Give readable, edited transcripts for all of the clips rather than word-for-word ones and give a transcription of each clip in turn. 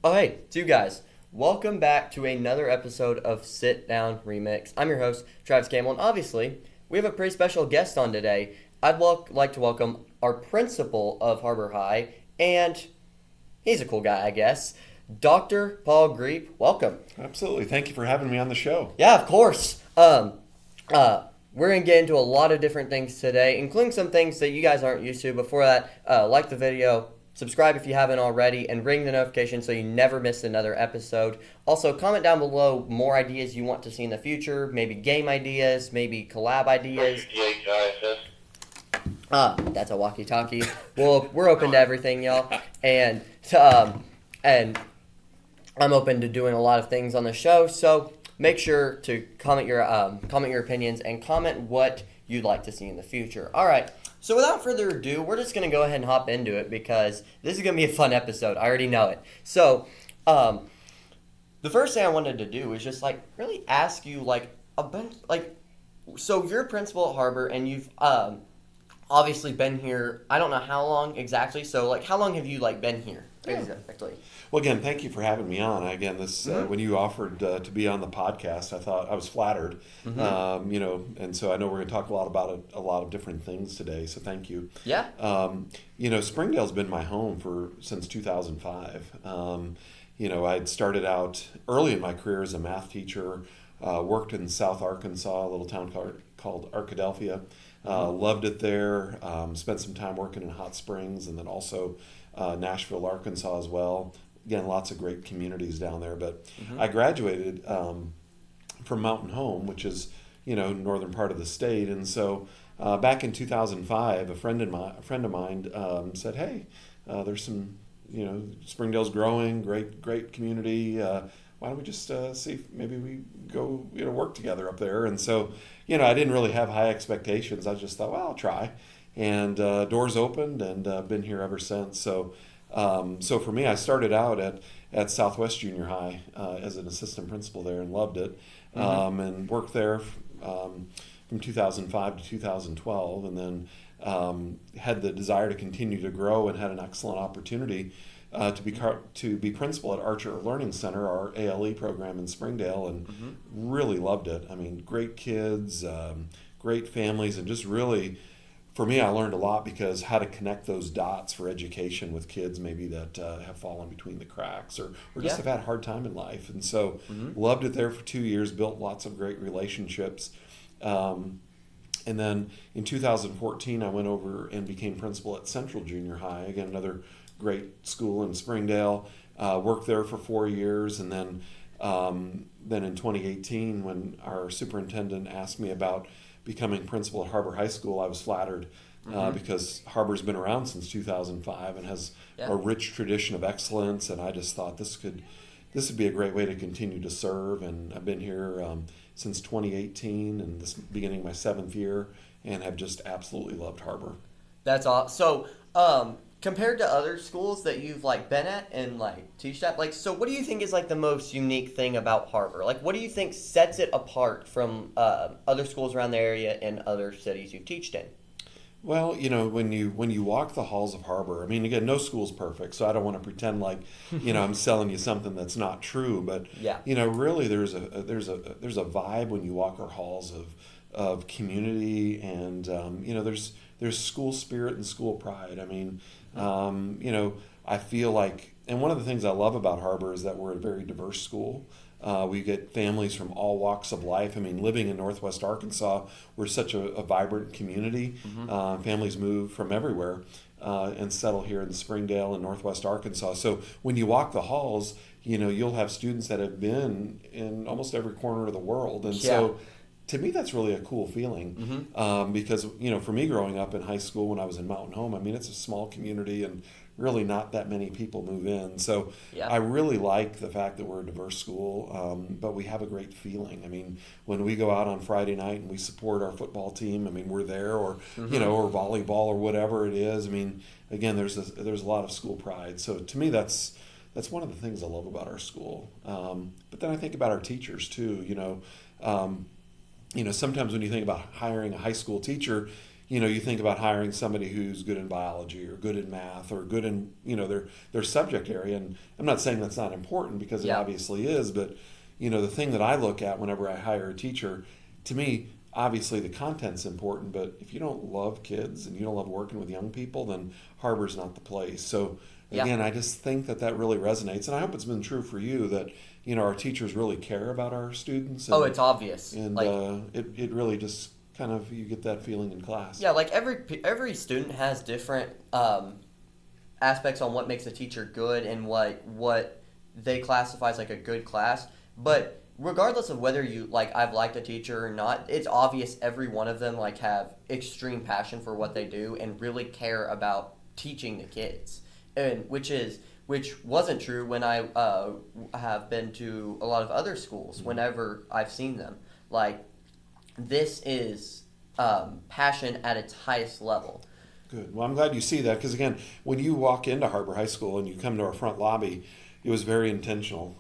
Oh, hey, two guys. Welcome back to another episode of Sitdown Remix. I'm your host, Travis Campbell, and obviously, we have a pretty special guest on today. Like to welcome our principal of Harbor High, and he's a cool guy, I guess, Dr. Paul Griep. Welcome. Absolutely. Thank you for having me on the show. Yeah, of course. We're going to get into a lot of different things today, including some things that you guys aren't used to. Before that, like the video, subscribe if you haven't already, and ring the notification so you never miss another episode. Also, comment down below more ideas you want to see in the future, maybe game ideas, maybe collab ideas. That's a walkie-talkie. Well, we're open to everything, y'all, and and I'm open to doing a lot of things on the show. So make sure to comment your opinions and comment what you'd like to see in the future. All right. So without further ado, we're just going to go ahead and hop into it because this is going to be a fun episode. I already know it. So, the first thing I wanted to do is just really ask you a bunch so you're a principal at Harbor and you've obviously been here. I don't know how long exactly. So how long have you been here exactly? Well, again, thank you for having me on. Again, when you offered to be on the podcast, I thought I was flattered. And so I know we're going to talk a lot about a lot of different things today. So thank you. Yeah. Springdale's been my home since 2005. I'd started out early in my career as a math teacher. Worked in South Arkansas, a little town called Arkadelphia. Loved it there. Spent some time working in Hot Springs, and then also Nashville, Arkansas as well. Again, lots of great communities down there. But I graduated from Mountain Home, which is northern part of the state, and so back in 2005, a friend of mine said, "Hey, there's some Springdale's growing, great community. Why don't we just see if maybe we go work together up there?" And so I didn't really have high expectations. I just thought, well, I'll try, and doors opened, and been here ever since. So for me, I started out at Southwest Junior High as an assistant principal there and loved it, and worked there from 2005 to 2012, and then had the desire to continue to grow and had an excellent opportunity to be principal at Archer Learning Center, our ALE program in Springdale, and really loved it. I mean, great kids, great families, and just really, for me, I learned a lot because how to connect those dots for education with kids maybe that have fallen between the cracks or just have had a hard time in life. And so loved it there for 2 years, built lots of great relationships. And then in 2014, I went over and became principal at Central Junior High, again, another great school in Springdale. Worked there for 4 years, and then in 2018, when our superintendent asked me about becoming principal at Harbor High School, I was flattered because Harbor's been around since 2005 and has a rich tradition of excellence, and I just thought this would be a great way to continue to serve. And I've been here since 2018, and this beginning my 7th year, and have just absolutely loved Harbor. That's awesome. So, compared to other schools that you've been at and teached at, so what do you think is the most unique thing about Harbor? What do you think sets it apart from other schools around the area and other cities you've teached in? Well, when you walk the halls of Harbor, I mean, again, no school's perfect, so I don't want to pretend I'm selling you something that's not true. But really, there's a vibe when you walk our halls of community, and there's school spirit and school pride. I mean, I feel and one of the things I love about Harbor is that we're a very diverse school. We get families from all walks of life. I mean, living in Northwest Arkansas, we're such a vibrant community. Families move from everywhere and settle here in Springdale and Northwest Arkansas. So when you walk the halls, you'll have students that have been in almost every corner of the world. And so to me, that's really a cool feeling because, for me growing up in high school when I was in Mountain Home, I mean, it's a small community and really not that many people move in. So I really like the fact that we're a diverse school, but we have a great feeling. I mean, when we go out on Friday night and we support our football team, I mean, we're there, or, or volleyball or whatever it is. I mean, again, there's a lot of school pride. So to me, that's one of the things I love about our school. But then I think about our teachers too, sometimes when you think about hiring a high school teacher, you think about hiring somebody who's good in biology or good in math or good in, their subject area. And I'm not saying that's not important, because it obviously is, but, the thing that I look at whenever I hire a teacher, to me, obviously the content's important, but if you don't love kids and you don't love working with young people, then Harbor's not the place. So again, I just think that really resonates, and I hope it's been true for you that, our teachers really care about our students. And, it's obvious. And it really just kind of, you get that feeling in class. Yeah, like every student has different aspects on what makes a teacher good and what they classify as like a good class. But regardless of whether I've liked a teacher or not, it's obvious every one of them have extreme passion for what they do and really care about teaching the kids, and which wasn't true when I have been to a lot of other schools. Whenever I've seen them, this is passion at its highest level. Good. Well, I'm glad you see that, because again, when you walk into Harbor High School and you come to our front lobby, it was very intentional.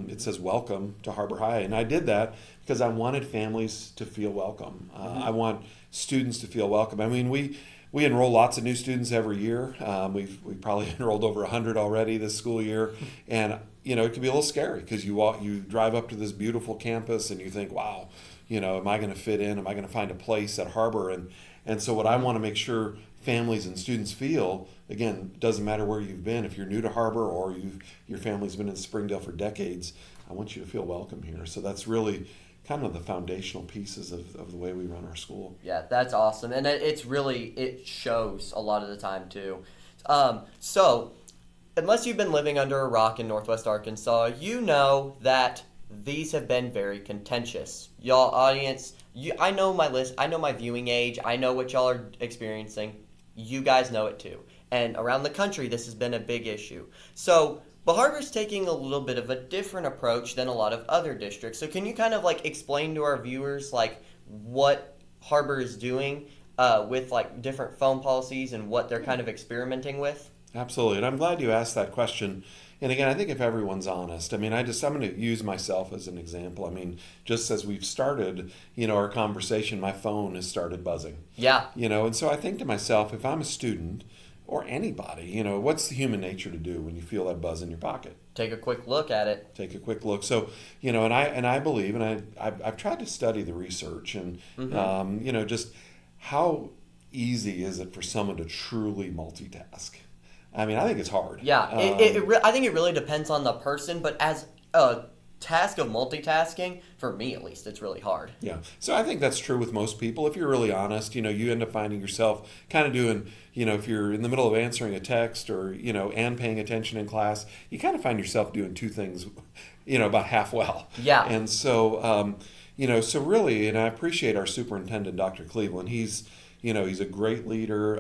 It says "Welcome to Harbor High," and I did that because I wanted families to feel welcome. I want students to feel welcome. I mean, we enroll lots of new students every year. We've probably enrolled over 100 already this school year, and it can be a little scary because you drive up to this beautiful campus and you think, wow, am I going to fit in? Am I going to find a place at Harbor? And so what I want to make sure families and students feel, again, doesn't matter where you've been. If you're new to Harbor or your family's been in Springdale for decades, I want you to feel welcome here. So that's really kind of the foundational pieces of the way we run our school. Yeah, that's awesome. And it shows a lot of the time too. So unless you've been living under a rock in Northwest Arkansas, you know that these have been very contentious. Y'all audience, I know my list, I know my viewing age, I know what y'all are experiencing. You guys know it too. And around the country, this has been a big issue. So but Harbor's taking a little bit of a different approach than a lot of other districts. So can you kind of explain to our viewers what Harbor is doing with different phone policies and what they're kind of experimenting with? Absolutely, and I'm glad you asked that question. And again, I think if everyone's honest, I'm going to use myself as an example. I mean, just as we've started, our conversation, my phone has started buzzing. Yeah. And so I think to myself, if I'm a student or anybody, what's the human nature to do when you feel that buzz in your pocket? Take a quick look at it. Take a quick look. So, and I believe, and I've tried to study the research and, just how easy is it for someone to truly multitask? I mean, I think it's hard. Yeah, I think it really depends on the person, but as a task of multitasking, for me at least, it's really hard. Yeah, so I think that's true with most people. If you're really honest, you end up finding yourself kind of doing, if you're in the middle of answering a text or, and paying attention in class, you kind of find yourself doing two things, about half well. Yeah. And so, so really, and I appreciate our superintendent, Dr. Cleveland. He's a great leader.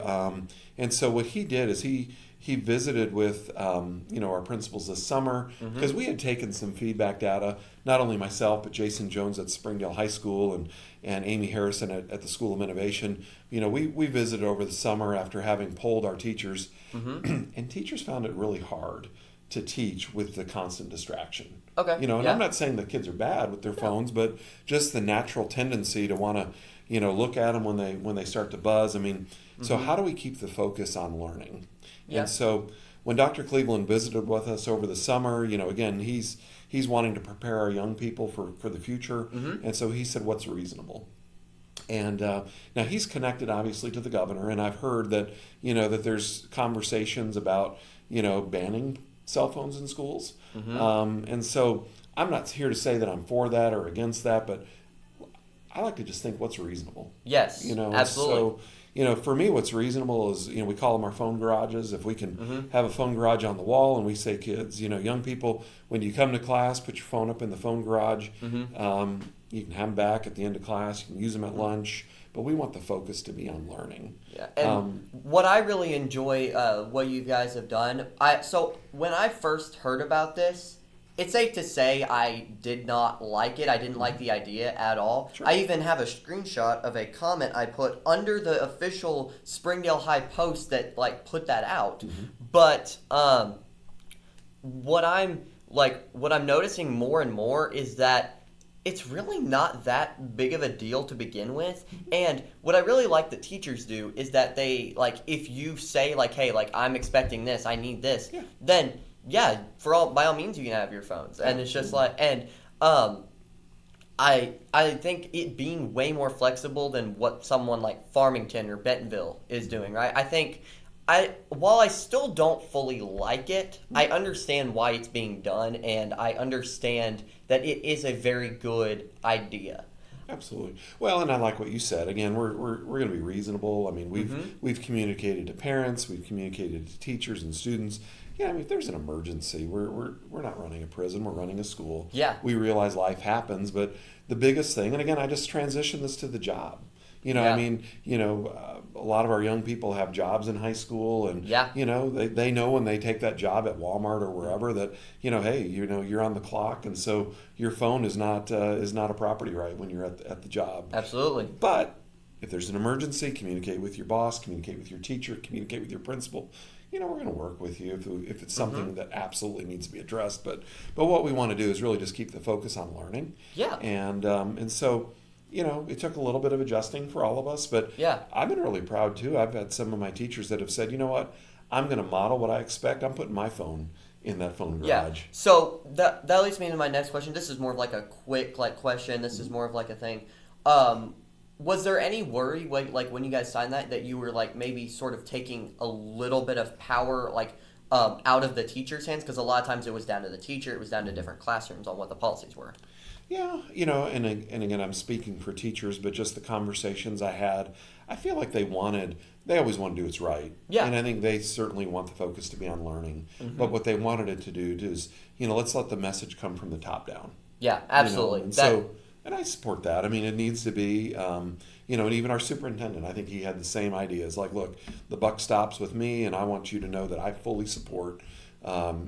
And so what he did is he visited with our principals this summer, because we had taken some feedback data, not only myself but Jason Jones at Springdale High School and Amy Harrison at the School of Innovation. We visited over the summer after having polled our teachers, and teachers found it really hard to teach with the constant distraction. Okay. And I'm not saying that kids are bad with their phones, but just the natural tendency to want to look at them when they start to buzz. I mean, so how do we keep the focus on learning? Yeah. And so when Dr. Cleveland visited with us over the summer, again, he's wanting to prepare our young people for the future. And so he said, what's reasonable? And now he's connected, obviously, to the governor. And I've heard that, that there's conversations about, banning cell phones in schools. And so I'm not here to say that I'm for that or against that, but I like to just think what's reasonable. Yes, absolutely. So, for me, what's reasonable is, we call them our phone garages. If we can have a phone garage on the wall and we say, kids, young people, when you come to class, put your phone up in the phone garage. You can have them back at the end of class. You can use them at lunch. But we want the focus to be on learning. Yeah, and what I really enjoy, what you guys have done, so when I first heard about this, it's safe to say I did not like it. I didn't like the idea at all. Sure. I even have a screenshot of a comment I put under the official Springdale High post that put that out. But what I'm noticing more and more is that it's really not that big of a deal to begin with. And what I really like that teachers do is that they, like, if you say, like, hey, like, I'm expecting this, I need this, Yeah. then, yeah, by all means, you can have your phones. And it's just like, and I think it being way more flexible than what someone like Farmington or Bentonville is doing, right? I think while I still don't fully like it, I understand why it's being done, and I understand that it is a very good idea. Absolutely. Well, and I like what you said. Again, we're going to be reasonable. I mean, we've communicated to parents, we've communicated to teachers and students. Yeah, I mean, if there's an emergency, we're not running a prison, we're running a school. Yeah. We realize life happens, but the biggest thing, and again, I just transitioned this to the job. Yeah. I mean, a lot of our young people have jobs in high school, and Yeah. they know when they take that job at Walmart or wherever that hey, you're on the clock, and so your phone is not a property right when you're at the job. Absolutely. But if there's an emergency, communicate with your boss, communicate with your teacher, communicate with your principal. We're going to work with you if it's something that absolutely needs to be addressed. But what we want to do is really just keep the focus on learning. Yeah. And so. It took a little bit of adjusting for all of us, but Yeah. I've been really proud too. I've had some of my teachers that have said, you know what, I'm going to model what I expect. I'm putting my phone in that phone garage. Yeah. So that leads me into my next question. This is more of like a quick question. This is more of like a thing. Was there any worry when you guys signed that you were like maybe sort of taking a little bit of power out of the teacher's hands? Because a lot of times it was down to the teacher. It was down to different classrooms on what the policies were. Yeah, and again, I'm speaking for teachers, but just the conversations I had, I feel like they always want to do what's right. Yeah. And I think they certainly want the focus to be on learning. But what they wanted it to do is, let's let the message come from the top down. Yeah, absolutely. And I support that. I mean, it needs to be, and even our superintendent, I think he had the same ideas. Like, look, the buck stops with me, and I want you to know that I fully support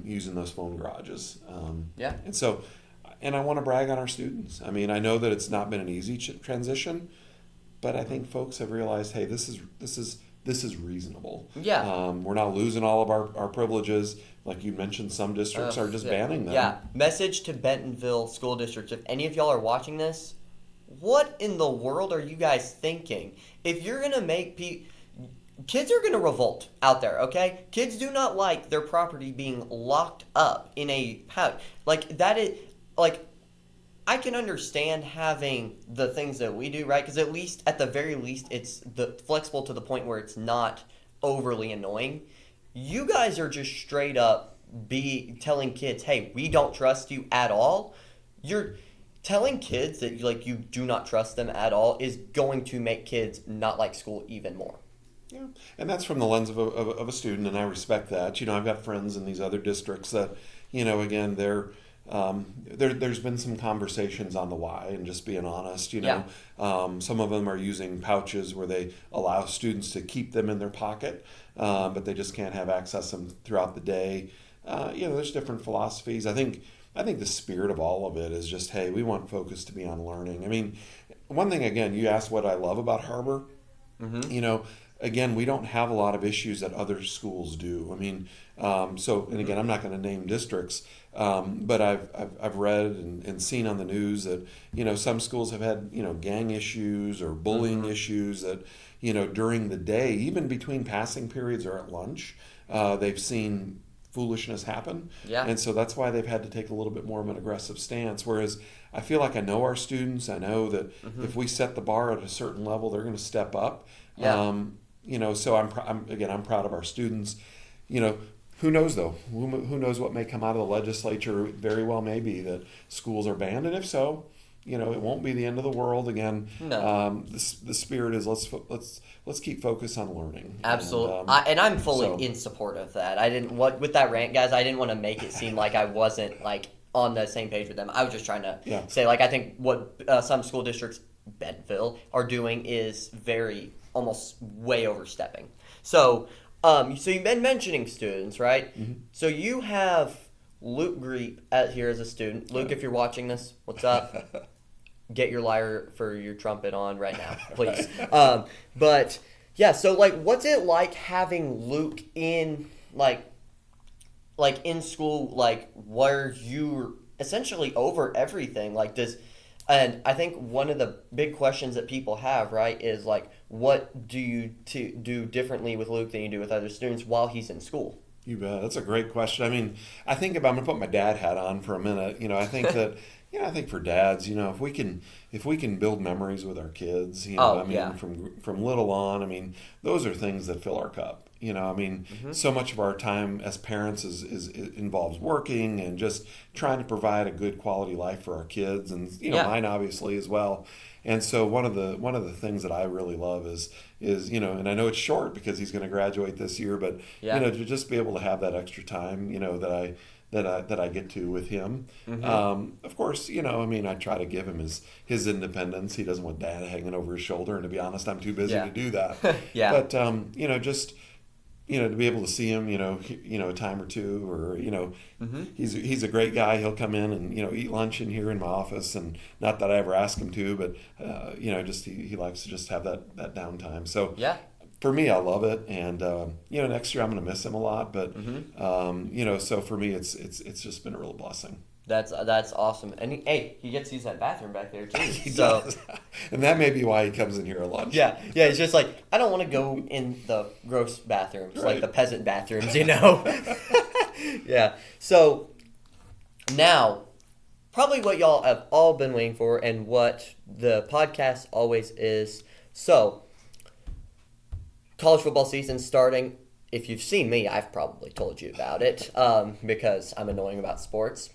using those phone garages. Yeah. And I want to brag on our students. I mean, I know that it's not been an easy transition, but I think folks have realized, hey, this is reasonable. Yeah. We're not losing all of our privileges. Like you mentioned, some districts are just banning them. Yeah. Message to Bentonville School District. If any of y'all are watching this, what in the world are you guys thinking? If you're going to make kids are going to revolt out there, okay? Kids do not like their property being locked up in a pouch. I can understand having the things that we do, right? Because at the very least, it's flexible to the point where it's not overly annoying. You guys are just straight up telling kids, hey, we don't trust you at all. You're telling kids that you do not trust them at all is going to make kids not like school even more. Yeah, and that's from the lens of a student, and I respect that. I've got friends in these other districts that, again, there's been some conversations on the why, and just being honest, Yeah. Some of them are using pouches where they allow students to keep them in their pocket, but they just can't have access to them throughout the day. There's different philosophies. I think the spirit of all of it is just, hey, we want focus to be on learning. I mean, one thing, again, you asked what I love about Harbor. Again, we don't have a lot of issues that other schools do. I mean, and again, I'm not going to name districts, but I've read and seen on the news that, some schools have had, gang issues or bullying issues that, during the day, even between passing periods or at lunch, they've seen foolishness happen. Yeah. And so that's why they've had to take a little bit more of an aggressive stance. Whereas I feel like I know our students. I know that if we set the bar at a certain level, they're going to step up. Yeah. So I'm proud of our students. Who knows though? Who knows what may come out of the legislature? Very well may be that schools are banned, and if so, it won't be the end of the world. Again, no. The spirit is let's keep focus on learning. Absolutely, and I'm fully in support of that. With that rant, guys. I didn't want to make it seem like I wasn't on the same page with them. I was just trying to say I think what some school districts, Bentonville, are doing is almost way overstepping. So you've been mentioning students, right? Mm-hmm. So you have Luke Griep here as a student. Luke, if you're watching this, what's up? Get your lyre for your trumpet on right now, please. But yeah, so what's it like having Luke in in school, where you're essentially over everything? And I think one of the big questions that people have, right, is like, what do you do differently with Luke than you do with other students while he's in school? You bet. That's a great question. I mean, I think if I'm going to put my dad hat on for a minute, I think that, I think for dads, if we can build memories with our kids, from little on, I mean, those are things that fill our cup. So much of our time as parents is involves working and just trying to provide a good quality life for our kids, and mine obviously as well. And so one of the things that I really love is and I know it's short because he's going to graduate this year, but to just be able to have that extra time, that I get to with him. Of course, I try to give him his independence. He doesn't want dad hanging over his shoulder, and to be honest, I'm too busy to do that. But just to be able to see him, a time or two, or he's a great guy. He'll come in and eat lunch in here in my office, and not that I ever ask him to, but just he likes to just have that downtime. So for me, I love it, and next year I'm going to miss him a lot, but so for me, it's just been a real blessing. That's awesome. And he gets to use that bathroom back there too. He does. And that may be why he comes in here a lunch. Yeah. It's just like, I don't want to go in the gross bathrooms, like the peasant bathrooms, Yeah. So now, probably what y'all have all been waiting for, and what the podcast always is. So, college football season starting. If you've seen me, I've probably told you about it, because I'm annoying about sports.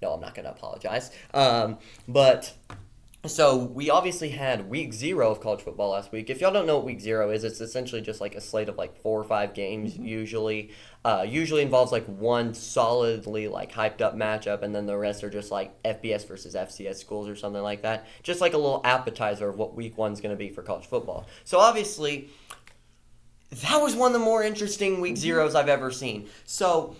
No, I'm not going to apologize. But so we obviously had week 0 of college football last week. If y'all don't know what week 0 is, it's essentially just like a slate of like 4 or 5 games usually. Usually involves like one solidly like hyped up matchup, and then the rest are just like FBS versus FCS schools or something like that. Just like a little appetizer of what week 1's going to be for college football. So obviously, that was one of the more interesting week 0s I've ever seen. So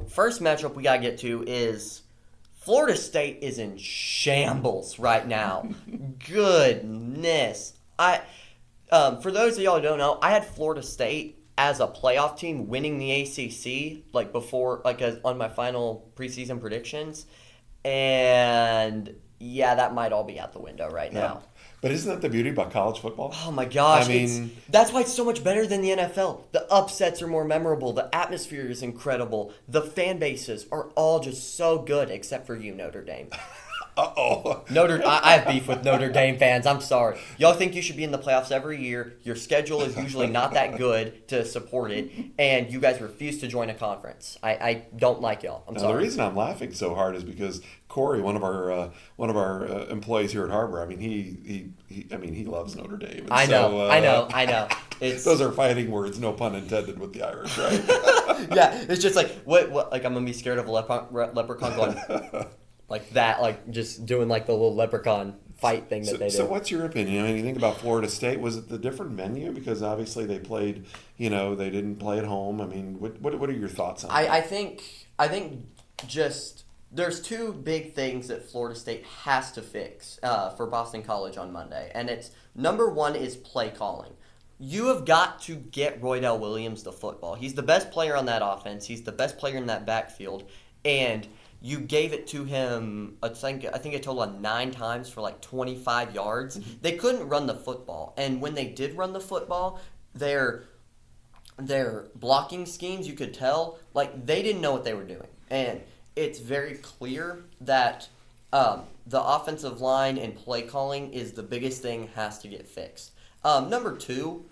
first matchup we gotta get to is Florida State is in shambles right now. Goodness, for those of y'all who don't know, I had Florida State as a playoff team winning the ACC on my final preseason predictions, and that might all be out the window right now. But isn't that the beauty about college football? Oh my gosh. That's why it's so much better than the NFL. The upsets are more memorable. The atmosphere is incredible. The fan bases are all just so good, except for you, Notre Dame. Uh-oh. I have beef with Notre Dame fans. I'm sorry. Y'all think you should be in the playoffs every year. Your schedule is usually not that good to support it, and you guys refuse to join a conference. I don't like y'all. I'm sorry. The reason I'm laughing so hard is because Corey, one of our employees here at Harbor, he loves Notre Dame. And I know. Those are fighting words, no pun intended, with the Irish, right? It's just like what like I'm gonna be scared of a leprechaun going like that, like just doing like the little leprechaun fight thing that they do. So what's your opinion? You think about Florida State. Was it the different venue? Because obviously they played, they didn't play at home. What are your thoughts on that? I think just there's 2 big things that Florida State has to fix for Boston College on Monday. And it's, number 1 is play calling. You have got to get Roydell Williams the football. He's the best player on that offense. He's the best player in that backfield. And you gave it to him, I think a total of 9 times for like 25 yards. They couldn't run the football. And when they did run the football, their blocking schemes, you could tell, like they didn't know what they were doing. And it's very clear that the offensive line and play calling is the biggest thing, has to get fixed. Number 2,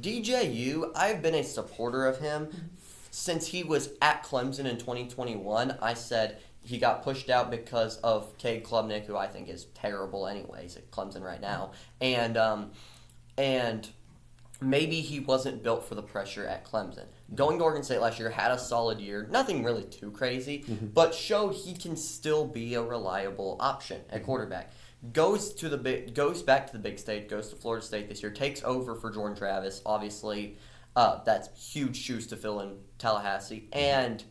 DJU, I've been a supporter of him since he was at Clemson in 2021. I said he got pushed out because of Cade Klubnik, who I think is terrible anyways at Clemson right now. And maybe he wasn't built for the pressure at Clemson. Going to Oregon State last year, had a solid year, nothing really too crazy, but showed he can still be a reliable option at quarterback. Goes back to the big stage, goes to Florida State this year, takes over for Jordan Travis. Obviously, that's huge shoes to fill in Tallahassee. And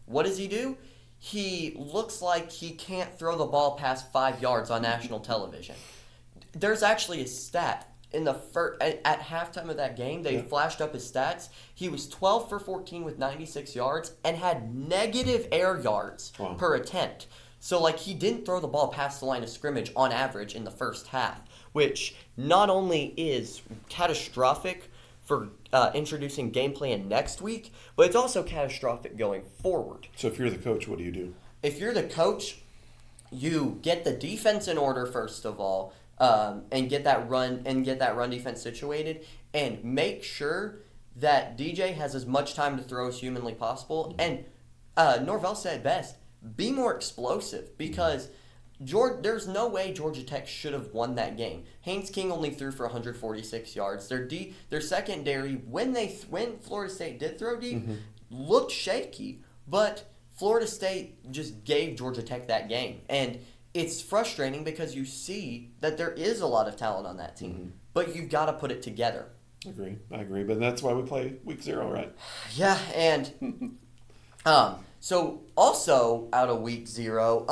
what does he do? He looks like he can't throw the ball past 5 yards on national television. There's actually a stat. At halftime of that game, they flashed up his stats. He was 12 for 14 with 96 yards and had negative air yards per attempt. So, like, he didn't throw the ball past the line of scrimmage on average in the first half, which not only is catastrophic for introducing game plan next week, but it's also catastrophic going forward. So if you're the coach, what do you do? If you're the coach, you get the defense in order first of all, and get that run defense situated, and make sure that DJ has as much time to throw as humanly possible. And Norvell said best: be more explosive, because there's no way Georgia Tech should have won that game. Haynes King only threw for 146 yards. Their secondary, when Florida State did throw deep, looked shaky, but Florida State just gave Georgia Tech that game. And it's frustrating because you see that there is a lot of talent on that team, but you've got to put it together. I agree. But that's why we play week 0, right? Yeah, and so also out of week 0,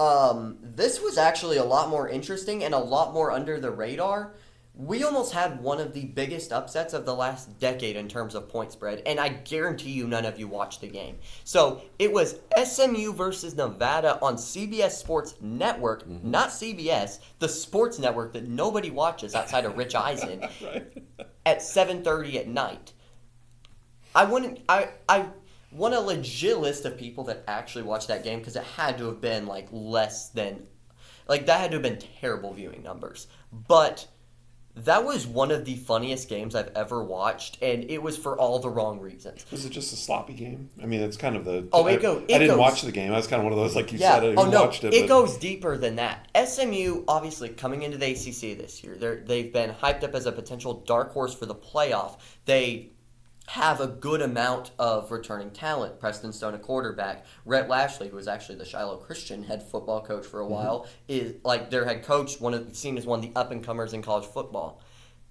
this was actually a lot more interesting and a lot more under the radar. We almost had one of the biggest upsets of the last decade in terms of point spread, and I guarantee you none of you watched the game. So it was SMU versus Nevada on CBS Sports Network, not CBS, the sports network that nobody watches outside of Rich Eisen, at 7:30 at night. I want a legit list of people that actually watched that game, because it had to have been that had to have been terrible viewing numbers. But that was one of the funniest games I've ever watched, and it was for all the wrong reasons. Was it just a sloppy game? I mean, it's kind of the... I didn't watch the game. I was kind of one of those, like you said, I didn't watch it. It goes deeper than that. SMU, obviously, coming into the ACC this year, they've been hyped up as a potential dark horse for the playoff. They have a good amount of returning talent. Preston Stone, a quarterback. Rhett Lashley, who was actually the Shiloh Christian head football coach for a while, is like their head coach, seen as one of the up-and-comers in college football.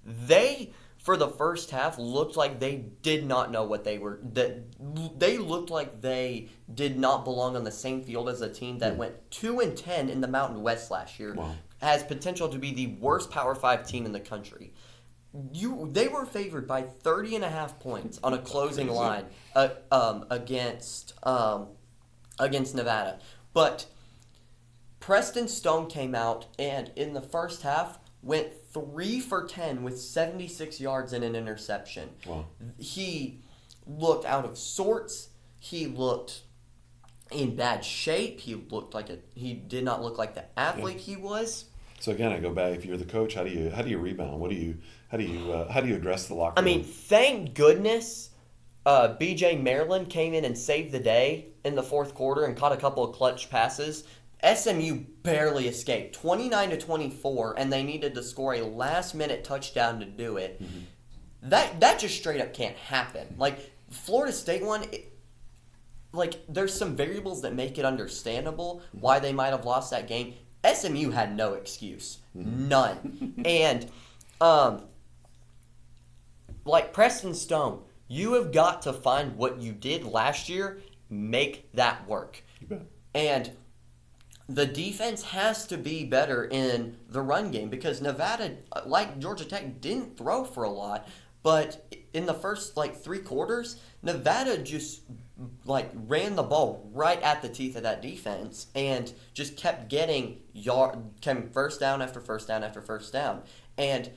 They, for the first half, looked like they did not know what they were. They looked like they did not belong on the same field as a team that went 2-10 in the Mountain West last year. Wow. Has potential to be the worst Power 5 team in the country. They were favored by 30.5 points on a closing line against Nevada. But Preston Stone came out and in the first half went 3 for 10 with 76 yards and an interception. Wow. He looked out of sorts. He looked in bad shape. He did not look like the athlete he was. So again, I go back. If you're the coach, how do you rebound? How do you address the locker room? I mean, thank goodness B.J. Maryland came in and saved the day in the fourth quarter and caught a couple of clutch passes. SMU barely escaped, 29-24, and they needed to score a last-minute touchdown to do it. That just straight up can't happen. Like Florida State one. There's some variables that make it understandable why they might have lost that game. SMU had no excuse. None. And, Preston Stone, you have got to find what you did last year, make that work. You bet. And the defense has to be better in the run game, because Nevada, like Georgia Tech, didn't throw for a lot, but in the first, 3 quarters, Nevada just ran the ball right at the teeth of that defense and just kept getting first down after first down after first down. And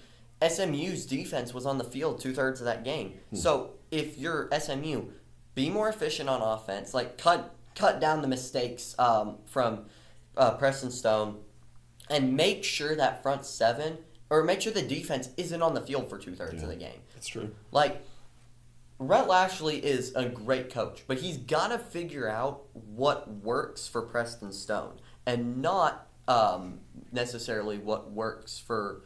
SMU's defense was on the field 2/3 of that game. So if you're SMU, be more efficient on offense. Cut down the mistakes from Preston Stone, and make sure that front seven, or make sure the defense isn't on the field for 2/3 of the game. That's true. Rhett Lashley is a great coach, but he's got to figure out what works for Preston Stone, and not necessarily what works for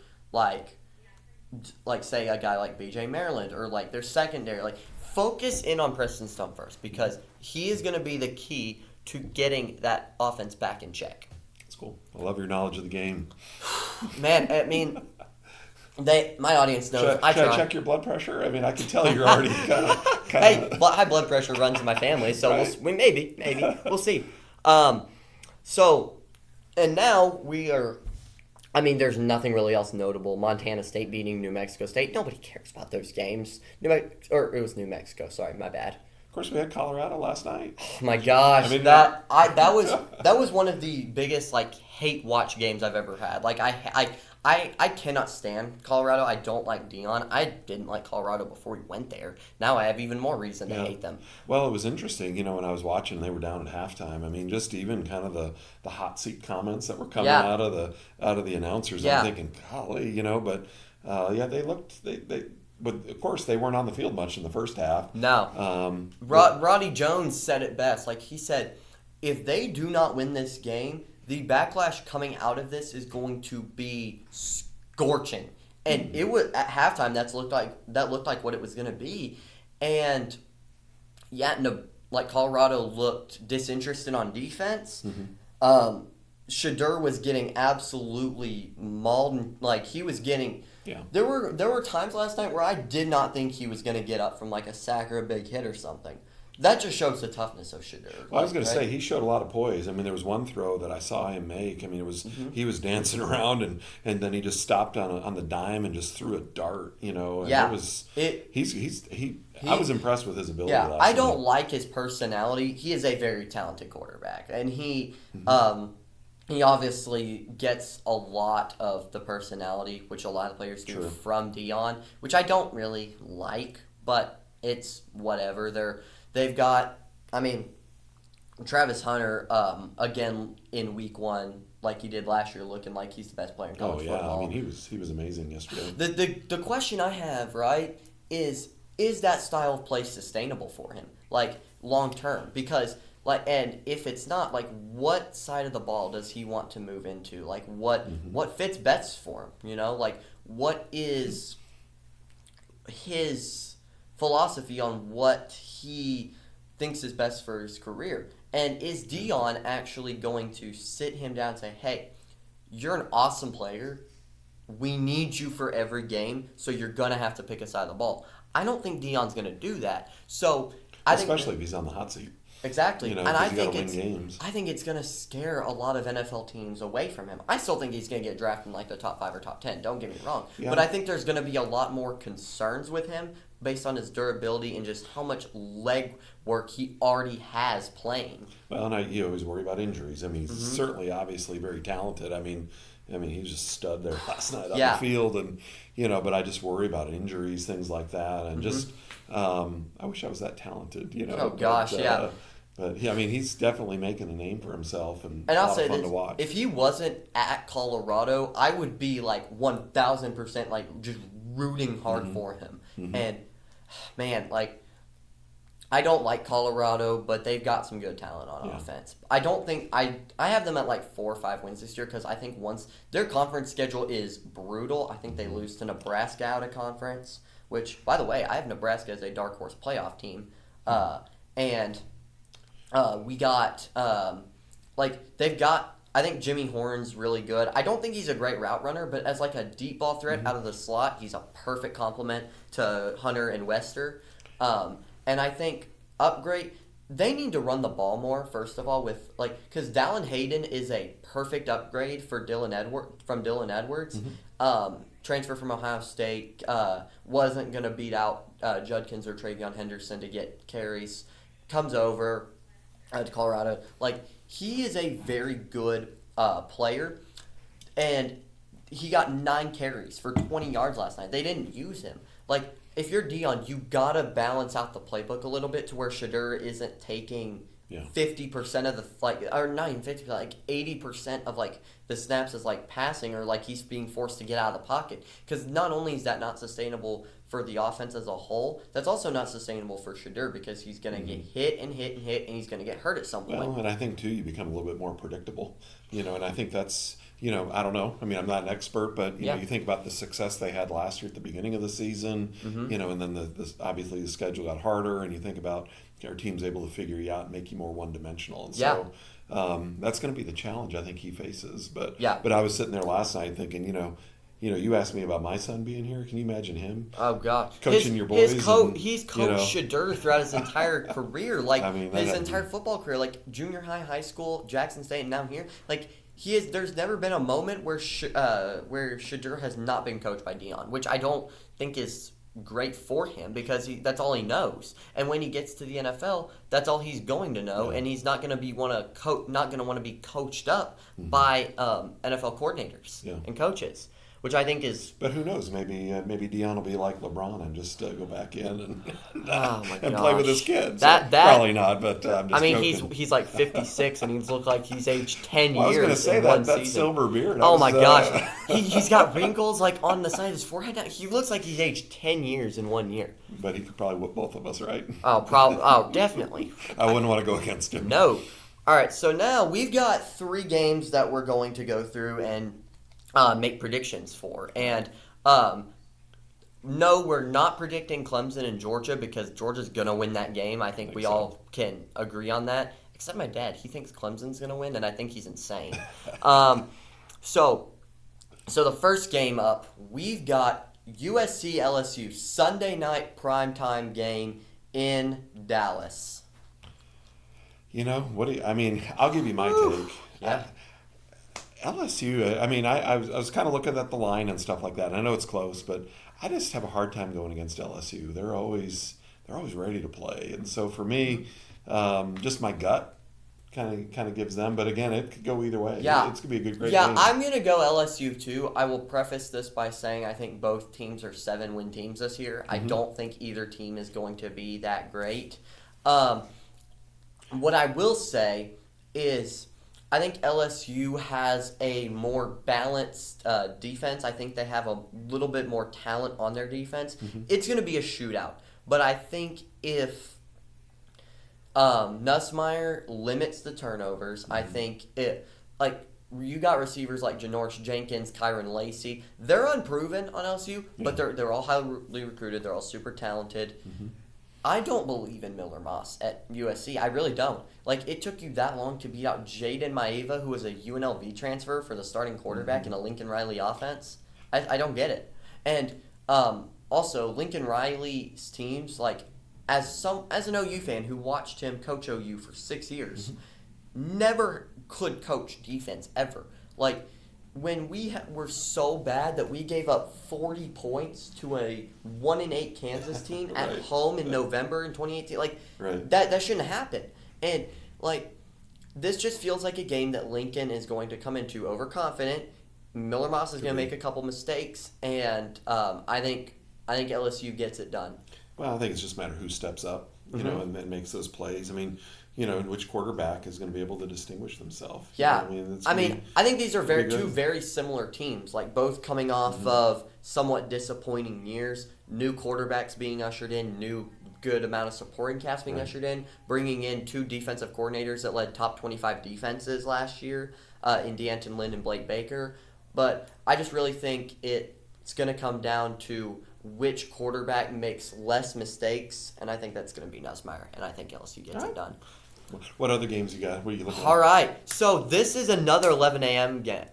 say a guy like B.J. Maryland or their secondary. Focus in on Preston Stone first, because he is going to be the key to getting that offense back in check. That's cool. I love your knowledge of the game. Man, I mean, my audience knows. Should I check your blood pressure? I mean, I can tell you're already kind of. Hey, high blood pressure runs in my family, so right? Maybe we'll see. And now we are. I mean, there's nothing really else notable. Montana State beating New Mexico State. Nobody cares about those games. It was New Mexico. Sorry, my bad. Of course, we had Colorado last night. Oh my gosh, I mean, that was one of the biggest like hate watch games I've ever had. Like I cannot stand Colorado. I don't like Dion. I didn't like Colorado before he went there. Now I have even more reason to hate them. Well, it was interesting, when I was watching, they were down at halftime. I mean, just even kind of the hot seat comments that were coming out of the announcers. Yeah. I'm thinking, golly, but they looked but of course they weren't on the field much in the first half. No. Roddy Jones said it best. Like he said, if they do not win this game, the backlash coming out of this is going to be scorching. And it was at halftime that looked like what it was going to be. And like Colorado looked disinterested on defense. Shedeur was getting absolutely mauled. And, like he was getting. Yeah. There were times last night where I did not think he was going to get up from like a sack or a big hit or something. That just shows the toughness of Shedeur. Well, I was going to say, he showed a lot of poise. I mean, there was one throw that I saw him make. I mean, it was he was dancing around, and then he just stopped on the dime and just threw a dart, And yeah. it was I was impressed with his ability. Yeah, last I don't night. like his personality. He is a very talented quarterback, and he obviously gets a lot of the personality, which a lot of players do, from Dion, which I don't really like, but it's whatever. They've got, Travis Hunter, again in week 1, like he did last year, looking like he's the best player in college football. I mean, he was amazing yesterday. The question I have, right, is that style of play sustainable for him, like long term? Because and if it's not, like, what side of the ball does he want to move into? Like, what fits best for him? Like, what is his philosophy on what he thinks is best for his career? And is Dion actually going to sit him down and say, hey, you're an awesome player. We need you for every game, so you're going to have to pick a side of the ball. I don't think Dion's going to do that. So Especially if he's on the hot seat. Exactly. And I think games. I think it's going to scare a lot of NFL teams away from him. I still think he's going to get drafted in like the top 5 or top 10. Don't get me wrong. Yeah. But I think there's going to be a lot more concerns with him based on his durability and just how much leg work he already has playing. Well, and you always worry about injuries. I mean, he's certainly obviously very talented. I mean, he was just a stud there last night on the field, and but I just worry about injuries, things like that, and just I wish I was that talented. Oh gosh, yeah. But yeah, I mean, he's definitely making a name for himself, and I'll a lot say of fun this, to watch. if he wasn't at Colorado, I would be like 1,000% like just rooting hard for him. And man, like I don't like Colorado, but they've got some good talent on offense. I don't think I have them at like 4 or 5 wins this year because I think once their conference schedule is brutal. I think they lose to Nebraska out of conference, which by the way, I have Nebraska as a dark horse playoff team, and. We got, they've got, I think Jimmy Horn's really good. I don't think he's a great route runner, but as like a deep ball threat out of the slot, he's a perfect complement to Hunter and Wester. And I think they need to run the ball more, first of all, because Dallin Hayden is a perfect upgrade for Dylan Edwards. Transfer from Ohio State, wasn't going to beat out Judkins or Travion Henderson to get carries, comes over to Colorado. Like, he is a very good player, and he got 9 carries for 20 yards last night. They didn't use him. Like, if you're Dion, you got to balance out the playbook a little bit to where Shedeur isn't taking 50% of the, or not even 50%, like 80% of like the snaps is like passing, or like he's being forced to get out of the pocket. Because not only is that not sustainable for the offense as a whole, that's also not sustainable for Shedeur because he's going to get hit and hit and hit, and he's going to get hurt at some point. Well, and I think too, you become a little bit more predictable, and I think that's, I don't know. I mean, I'm not an expert, but you think about the success they had last year at the beginning of the season, and then obviously the schedule got harder, and you think about our team's able to figure you out and make you more one-dimensional, and so that's going to be the challenge I think he faces. But I was sitting there last night thinking, you asked me about my son being here. Can you imagine him? Oh gosh, coaching your boys. He's coached Shedeur throughout his entire career, like his entire football career, like junior high, high school, Jackson State, and now here. Like there's never been a moment where Shedeur has not been coached by Dion, which I don't think is great for him because that's all he knows. And when he gets to the NFL, that's all he's going to know, and he's not going to want to be coached up by NFL coordinators and coaches, which I think is. But who knows? Maybe Dion will be like LeBron and just go back in and play with his kids. That probably not. But I'm just joking. he's like 56 and he's looked like he's aged 10 I was years. Going to say in that one season. Silver beard. Oh my gosh, he's got wrinkles like on the side of his forehead. He looks like he's aged 10 years in 1 year. But he could probably whip both of us, right? Oh, probably. Oh, definitely. I wouldn't want to go against him. No. All right. So now we've got 3 games that we're going to go through and make predictions for. And no, we're not predicting Clemson and Georgia because Georgia's going to win that game. I think we all can agree on that. Except my dad. He thinks Clemson's going to win, and I think he's insane. So the first game up, we've got USC LSU Sunday night primetime game in Dallas. You know, I'll give you my take. Yeah. LSU, I was kind of looking at the line and stuff like that. And I know it's close, but I just have a hard time going against LSU. They're always ready to play. And so for me, just my gut kind of gives them. But again, it could go either way. Yeah. It's going to be a great game. Yeah, I'm going to go LSU too. I will preface this by saying I think both teams are 7-win teams this year. I don't think either team is going to be that great. What I will say is I think LSU has a more balanced defense. I think they have a little bit more talent on their defense. It's going to be a shootout. But I think if Nussmeier limits the turnovers, I think you got receivers like Janoris Jenkins, Kyron Lacey. They're unproven on LSU, but they're all highly recruited. They're all super talented. I don't believe in Miller Moss at USC. I really don't. Like, it took you that long to beat out Jaden Maeva, who was a UNLV transfer for the starting quarterback in a Lincoln Riley offense. I don't get it. And also, Lincoln Riley's teams, like, as an OU fan who watched him coach OU for 6 years, never could coach defense ever. Like, when we were so bad that we gave up 40 points to a 1-8 Kansas team at home in November in 2018, that shouldn't happen. And this just feels like a game that Lincoln is going to come into overconfident. Miller Moss is going to make a couple mistakes, and I think LSU gets it done. Well, I think it's just a matter of who steps up, you know, and makes those plays. Which quarterback is going to be able to distinguish themselves? Yeah. I think these are two very similar teams, like both coming off of somewhat disappointing years, new quarterbacks being ushered in, new good amount of supporting cast being ushered in, bringing in 2 defensive coordinators that led top 25 defenses last year in D'Anton Lynn and Blake Baker. But I just really think it's going to come down to which quarterback makes less mistakes, and I think that's going to be Nussmeier, and I think LSU gets it done. What other games you got? What are you looking at? All right. So this is another 11 a.m. game.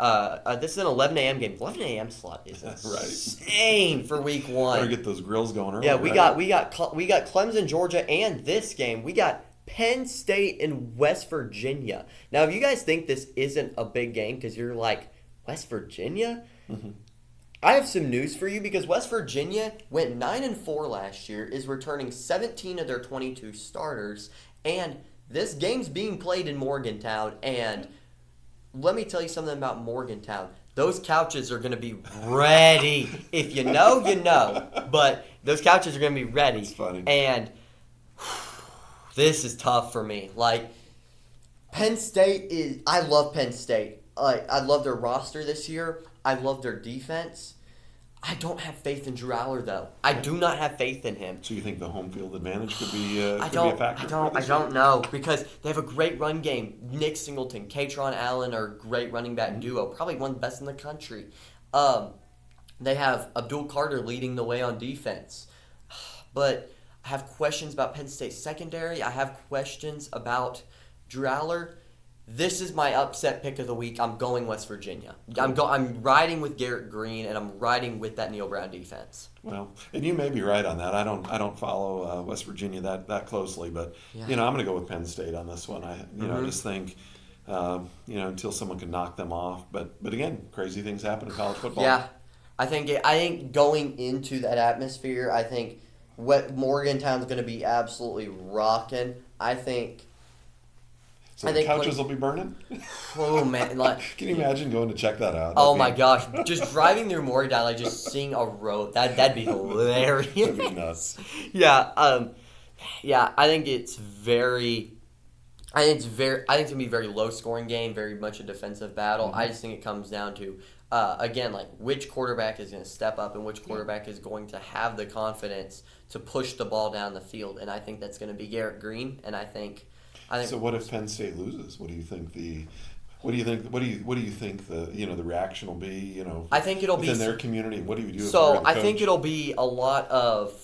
This is an 11 a.m. game. 11 a.m. slot is insane for week 1. Better get those grills going early. Yeah, we got Clemson, Georgia, and this game we got Penn State and West Virginia. Now, if you guys think this isn't a big game because you're like West Virginia, I have some news for you because West Virginia went 9-4 last year, is returning 17 of their 22 starters, and this game's being played in Morgantown, and let me tell you something about Morgantown. Those couches are going to be ready. If you know, you know. But those couches are going to be ready. That's funny. And this is tough for me. Like, Penn State I love Penn State. I love their roster this year. I love their defense. I don't have faith in Drew Aller, though. I do not have faith in him. So you think the home field advantage could be a factor? I don't know because they have a great run game. Nick Singleton, Katron Allen are a great running back duo, probably one of the best in the country. They have Abdul Carter leading the way on defense. But I have questions about Penn State's secondary. I have questions about Drew Aller. This is my upset pick of the week. I'm going West Virginia. I'm riding with Garrett Green, and I'm riding with that Neil Brown defense. Well, and you may be right on that. I don't follow West Virginia that closely, but I'm going to go with Penn State on this one. I just think until someone can knock them off. But again, crazy things happen in college football. Yeah. I think going into that atmosphere, I think what Morgantown's going to be absolutely rocking. So the couches will be burning? Oh man! Can you imagine going to check that out? Oh my gosh! Just driving through Morgantown, just seeing a road that'd be hilarious. That'd be nuts. Yeah. I think it's it's gonna be a very low scoring game, very much a defensive battle. I just think it comes down to again, which quarterback is going to step up and which quarterback is going to have the confidence to push the ball down the field, and I think that's going to be Garrett Green. And I think. So what if Penn State loses? What do you think the the reaction will be? I think it'll be within their community. What do you do? So I think it'll be a lot of.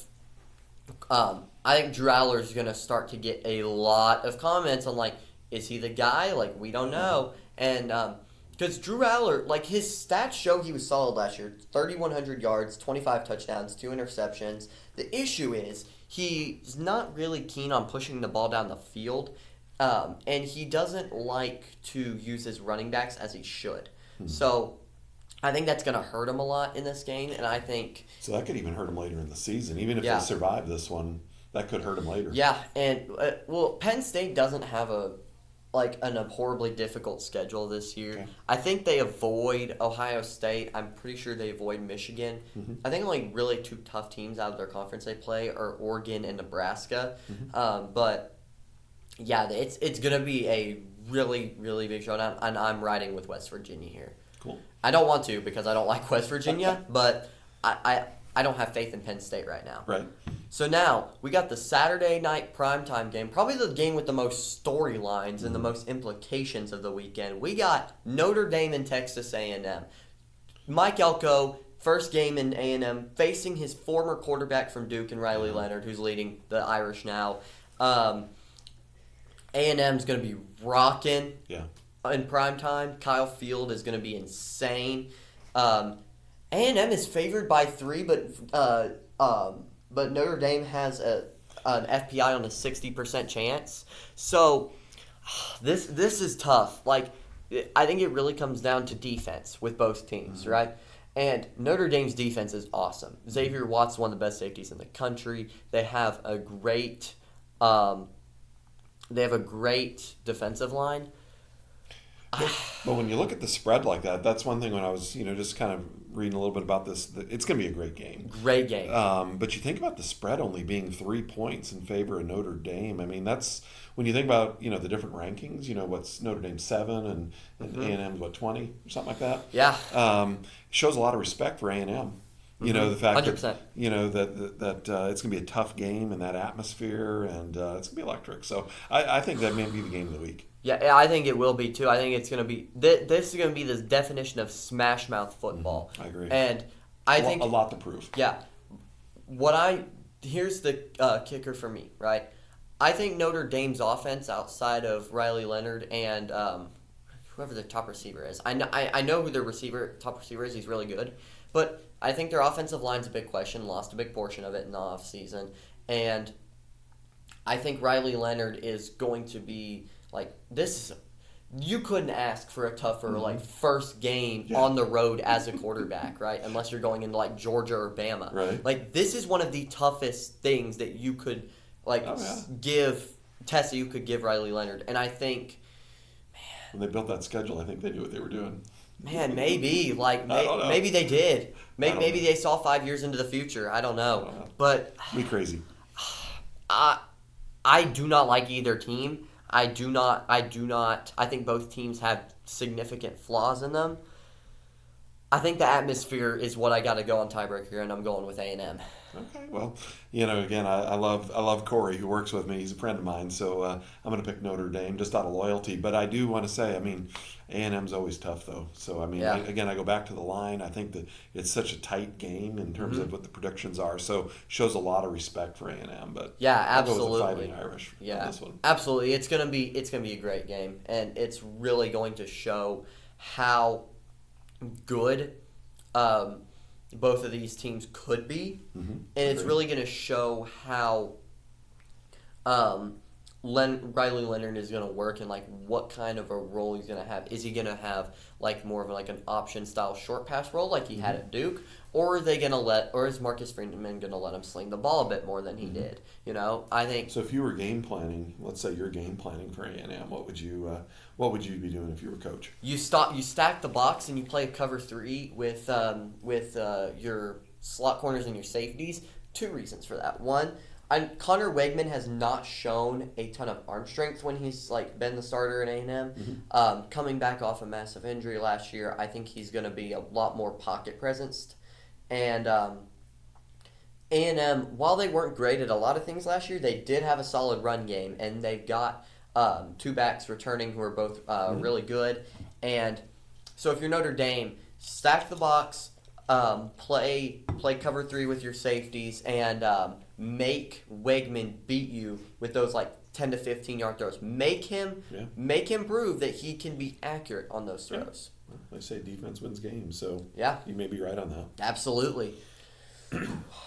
I think Drew Allar's going to start to get a lot of comments on is he the guy? We don't know, and because Drew Aller, his stats show he was solid last year. 3,100 yards, 25 touchdowns, 2 interceptions. The issue is he's not really keen on pushing the ball down the field. And he doesn't like to use his running backs as he should. So I think that's going to hurt him a lot in this game, and I think... So that could even hurt him later in the season. Even if they survive this one, that could hurt him later. Yeah, and, Penn State doesn't have an horribly difficult schedule this year. Okay. I think they avoid Ohio State. I'm pretty sure they avoid Michigan. I think only really 2 tough teams out of their conference they play are Oregon and Nebraska. But... yeah, it's going to be a really, really big showdown, and I'm riding with West Virginia here. Cool. I don't want to because I don't like West Virginia, but I don't have faith in Penn State right now. Right. So now, we got the Saturday night primetime game, probably the game with the most storylines and the most implications of the weekend. We got Notre Dame and Texas A&M. Mike Elko, first game in A&M, facing his former quarterback from Duke and Riley Leonard, who's leading the Irish now. A&M's going to be rocking in primetime. Kyle Field is going to be insane. A&M is favored by 3, but Notre Dame has an FPI on a 60% chance. So this is tough. I think it really comes down to defense with both teams, right? And Notre Dame's defense is awesome. Xavier Watts is one of the best safeties in the country. They have a great defensive line. But when you look at the spread like that, that's one thing when I was, just kind of reading a little bit about this, it's going to be a great game. Great game. But you think about the spread only being 3 points in favor of Notre Dame. I mean, that's, when you think about, the different rankings, what's Notre Dame 7 and A&M's, 20 or something like that? Yeah. Shows a lot of respect for A&M. The fact 100%. that it's going to be a tough game in that atmosphere, and it's going to be electric. So I think that may be the game of the week. Yeah, I think it will be too. I think it's going to be this is going to be the definition of smash mouth football. I agree. And I think a lot to prove. Yeah. Here's the kicker for me, right? I think Notre Dame's offense outside of Riley Leonard and whoever the top receiver is. I know who their top receiver is. He's really good. But I think their offensive line's a big question, lost a big portion of it in the offseason. And I think Riley Leonard is going to be this. You couldn't ask for a tougher first game on the road as a quarterback, right? Unless you're going into Georgia or Bama. Right. This is one of the toughest things that you could give test that you could give Riley Leonard. And I think, when they built that schedule, I think they knew what they were doing. Man, maybe. Maybe they did. Maybe they saw 5 years into the future. I don't know. But be crazy. I do not like either team. I do not. I think both teams have significant flaws in them. I think the atmosphere is what I got to go on tiebreaker, and I'm going with A&M. Okay, well, again, I love Corey, who works with me. He's a friend of mine, so I'm going to pick Notre Dame just out of loyalty. But I do want to say, A&M's always tough, though. So, again, I go back to the line. I think that it's such a tight game in terms of what the predictions are. So, shows a lot of respect for A&M. But yeah, I'll absolutely. go with the Fighting Irish on this one. Absolutely. It's gonna be a great game, and it's really going to show how good both of these teams could be, and it's really going to show how Riley Leonard is going to work and like what kind of a role he's going to have. Is he going to have like more of like an option style short pass role like he had at Duke, or are they going to or is Marcus Freeman going to let him sling the ball a bit more than he did? You know, I think. So if you were game planning, let's say you're game planning for A&M, what would you be doing if you were coach? You stack the box and you play cover 3 with your slot corners and your safeties. 2 reasons for that. One, Connor Wegman has not shown a ton of arm strength when he's like been the starter in A&M. Coming back off a massive injury last year, I think he's going to be a lot more pocket presence. And A&M, while they weren't great at a lot of things last year, they did have a solid run game, and they've got 2 backs returning who are both really good. And so if you're Notre Dame, stack the box, play cover 3 with your safeties, and make Wegman beat you with those like 10 to 15 yard throws. Make him prove that he can be accurate on those throws. Well, they say defense wins games, so yeah, you may be right on that. Absolutely.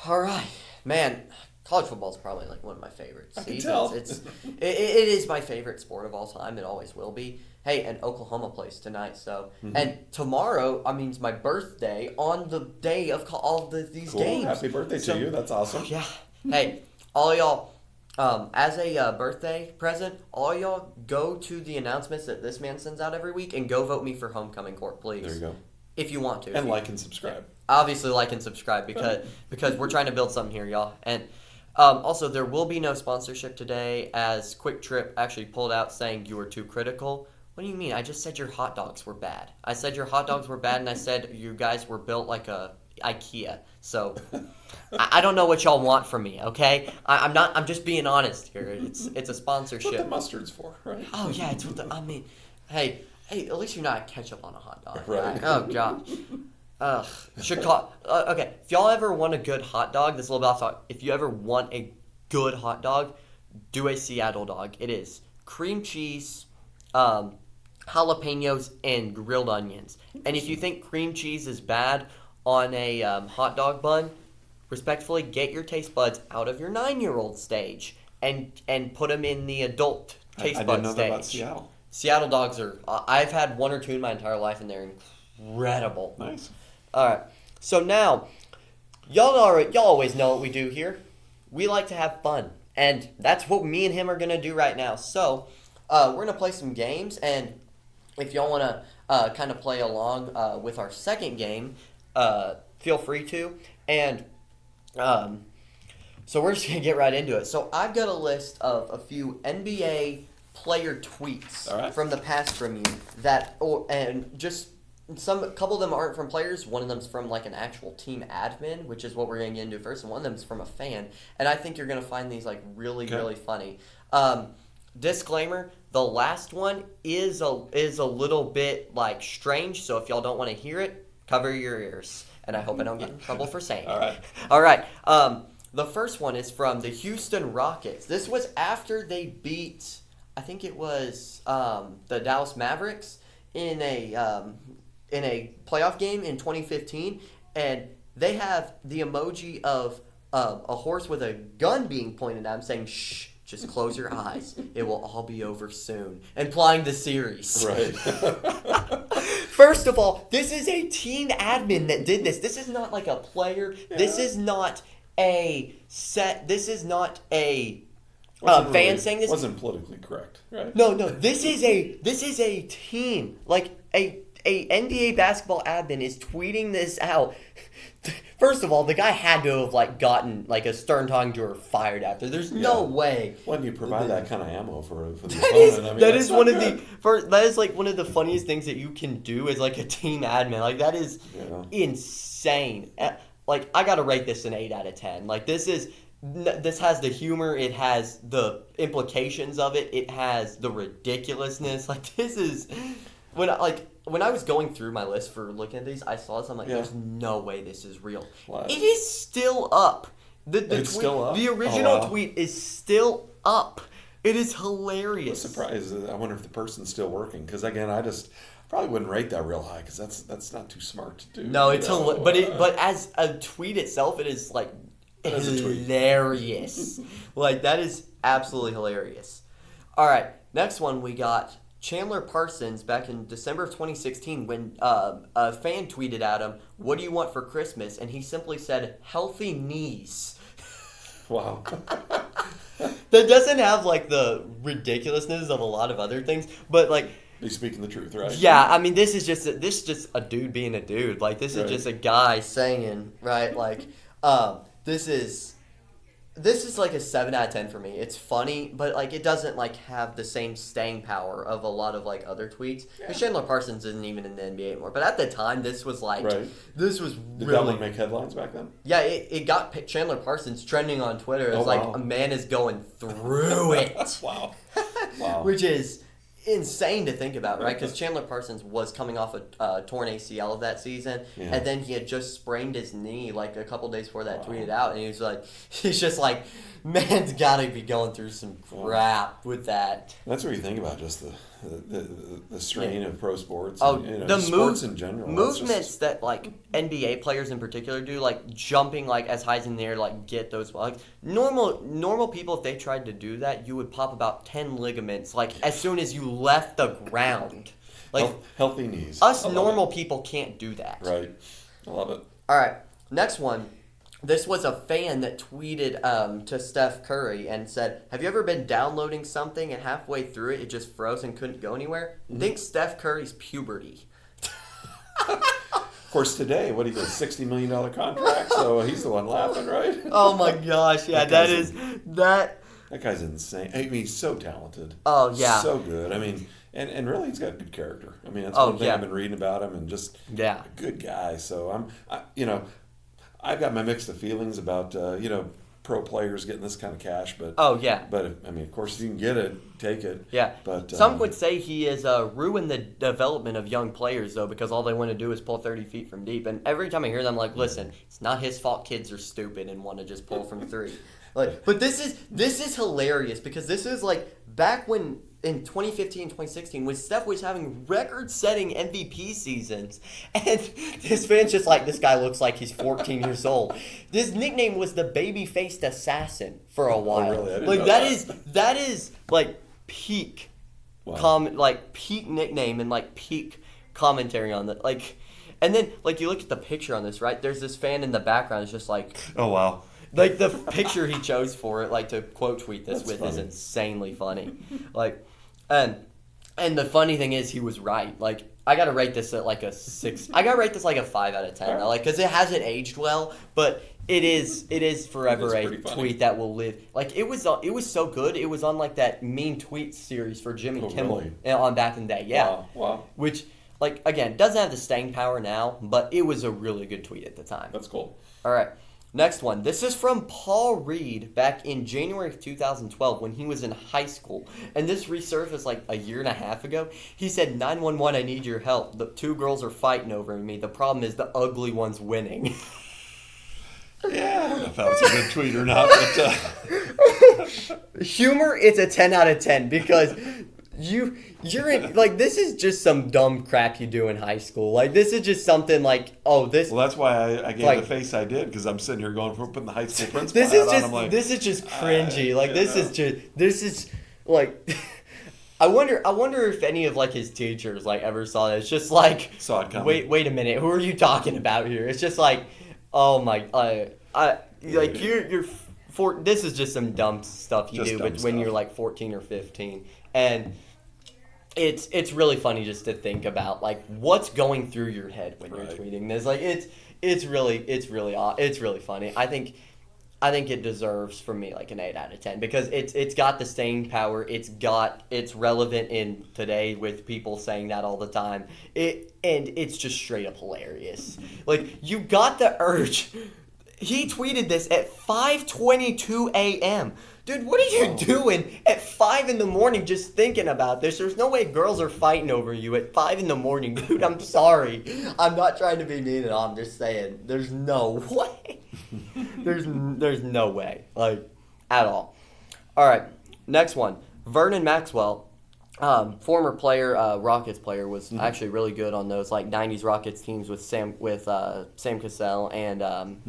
All right, man. College football is probably like one of my favorites. I can tell. It is my favorite sport of all time. It always will be. Hey, and Oklahoma plays tonight, so and tomorrow. I mean, it's my birthday on the day of all these games. Happy birthday to you! That's awesome. Yeah. Hey, all y'all. As a birthday present, all y'all go to the announcements that this man sends out every week and go vote me for homecoming court, please. There you go. If you want to. And like and subscribe. Obviously, like and subscribe because we're trying to build something here, y'all. And also, there will be no sponsorship today, as Quick Trip actually pulled out saying you were too critical. What do you mean? I just said your hot dogs were bad. I said your hot dogs were bad, and I said you guys were built like a IKEA. So I don't know what y'all want from me, okay? I'm just being honest here. It's a sponsorship. That's what the mustard's for, right? Oh yeah, it's what I mean. Hey, at least you're not ketchup on a hot dog. Right. Oh god. Chicago. Okay, if y'all ever want a good hot dog, this little bit talk. If you ever want a good hot dog, do a Seattle dog. It is cream cheese, jalapenos, and grilled onions. And if you think cream cheese is bad on a hot dog bun, respectfully, get your taste buds out of your 9-year-old stage and put them in the adult taste bud stage. I didn't know that about Seattle. Seattle dogs are. I've had 1 or 2 in my entire life, and they're incredible. Nice. All right. So now, y'all always know what we do here. We like to have fun, and that's what me and him are gonna do right now. So, we're gonna play some games, and if y'all wanna kind of play along with our second game, feel free to. And so we're just gonna get right into it. So I've got a list of a few NBA player tweets from the past from you and just a couple of them aren't from players. One of them's from like an actual team admin, which is what we're gonna get into first, and one of them's from a fan. And I think you're gonna find these like really funny. Disclaimer: the last one is a little bit like strange, so if y'all don't want to hear it, cover your ears. And I hope I don't get in trouble for saying it. All right. The first one is from the Houston Rockets. This was after they beat, I think it was the Dallas Mavericks in a playoff game in 2015, and they have the emoji of a horse with a gun being pointed at him, saying "Shh, just close your eyes. It will all be over soon," implying the series. Right. First of all, this is a team admin that did this. This is not like a player. Yeah. This is not a set. This is not a fan saying this. Wasn't politically correct, right? No. This is a team. Like a NBA basketball admin is tweeting this out. First of all, the guy had to have like gotten like a stern talking to her fired after. There's no way. When you provide that kind of ammo for the opponent, that is one of that is like one of the funniest things that you can do as like a team admin. Like that is insane. Like I gotta rate this an 8 out of 10. Like this has the humor. It has the implications of it. It has the ridiculousness. Like this is when I was going through my list for looking at these, I saw this. I'm like, there's no way this is real. What? It is still up. It's still up? The original tweet is still up. It is hilarious. I'm surprised. I wonder if the person's still working. Because again, I probably wouldn't rate that real high. Because that's not too smart to do. No, it's but as a tweet itself, it is like hilarious. Like that is absolutely hilarious. All right, next one we got Chandler Parsons back in December of 2016 when a fan tweeted at him, "What do you want for Christmas?" And he simply said, "Healthy knees." Wow. That doesn't have like the ridiculousness of a lot of other things, but like He's speaking the truth, right? yeah, I mean this is just a dude being a dude. Like this is Right. just a guy saying, right? Like this is like a 7 out of 10 for me. It's funny, but like it doesn't like have the same staying power of a lot of like other tweets. Because Chandler Parsons isn't even in the NBA anymore. But at the time, this was like Right. this was Did really that one make headlines back then? yeah. It got Chandler Parsons trending on Twitter. It's like wow. a man is going through it, Wow. Wow. which is insane to think about, right? Because Chandler Parsons was coming off a torn ACL of that season, Yeah. and then he had just sprained his knee like a couple days before that Wow. tweeted out, and he's just like, man's got to be going through some crap with that. That's what you think about, just the strain of pro sports. Oh, and, the sports in general. That's movements just- that like NBA players in particular do, like jumping like as high as in the air, like get those like normal people. If they tried to do that, you would pop about 10 ligaments like as soon as you left the ground. Like healthy knees. us I love normal it. people can't do that. Right. I love it. All right, next one. This was a fan that tweeted to Steph Curry and said, "Have you ever been downloading something and halfway through it just froze and couldn't go anywhere? Think Steph Curry's puberty." Of course, today, what he got, $60 million contract, so he's the one laughing, right? Oh my gosh, yeah, That that guy's is that. That guy's insane. I mean, he's so talented. Oh yeah, So good. I mean, and really, he's got good character. I mean, that's Oh, one thing yeah. I've been reading about him, and just yeah. a good guy. So I've got my mixed feelings about pro players getting this kind of cash, but Oh yeah, I mean, of course, if you can get it, take it. yeah. But Some would say he has ruined the development of young players though, because all they want to do is pull 30 feet from deep. And every time I hear them, I'm like, listen, it's not his fault. Kids are stupid and want to just pull from three. Like, but this is hilarious because this is like back when in 2015, 2016, when Steph was having record-setting MVP seasons, and this fan's just like, this guy looks like he's 14 years old. This nickname was the baby-faced assassin for a while. really? I didn't Like know that is like peak, Wow. like peak nickname and like peak commentary on that. Like, and then like you look at the picture on this, right? There's this fan in the background. It's just like. Oh wow. Like the picture he chose for it, like to quote tweet this That's with, is funny. insanely funny. Like, and the funny thing is, he was right. Like, I gotta rate this at like a 6. I gotta rate this like a 5 out of 10. Like, because it hasn't aged well, but it is forever It is a pretty funny. tweet that will live. Like, it was so good. It was on like that mean tweet series for Jimmy Oh, Kimmel really? on back in the day. Yeah, Wow. which like again doesn't have the staying power now, but it was a really good tweet at the time. That's cool. All right. Next one. This is from Paul Reed back in January of 2012 when he was in high school. And this resurfaced like a year and a half ago. He said, 911, I need your help. The 2 girls are fighting over me. The problem is the ugly one's winning. Yeah, I don't know if that was a good tweet or not, but Humor, it's a 10 out of 10 because you're in, like, this is just some dumb crap you do in high school. Like, this is just something like, oh, this... well, that's why I gave Like- the face I did, because I'm sitting here going, we're putting the high school principal This is hat on. just I'm like, this is just cringy. Like you this is like I wonder if any of like his teachers like ever saw that. It's just like Saw it coming. wait a minute, who are you talking about here? It's just like, oh my like you're this is just some dumb stuff you Just do dumb when stuff. you're like 14 or 15. And it's really funny just to think about like what's going through your head when you're Right. tweeting this. Like it's really funny. I think it deserves from me like an 8 out of 10 because it's got the staying power. It's relevant in today with people saying that all the time. And it's just straight up hilarious. Like you got the urge. He tweeted this at 5:22 a.m. Dude, what are you doing at 5 in the morning just thinking about this? There's no way girls are fighting over you at 5 in the morning, dude. I'm sorry. I'm not trying to be mean at all. I'm just saying there's no way. There's no way. Like, at all. All right, next one. Vernon Maxwell, former player, Rockets player, was actually really good on those like 90s Rockets teams with Sam Cassell and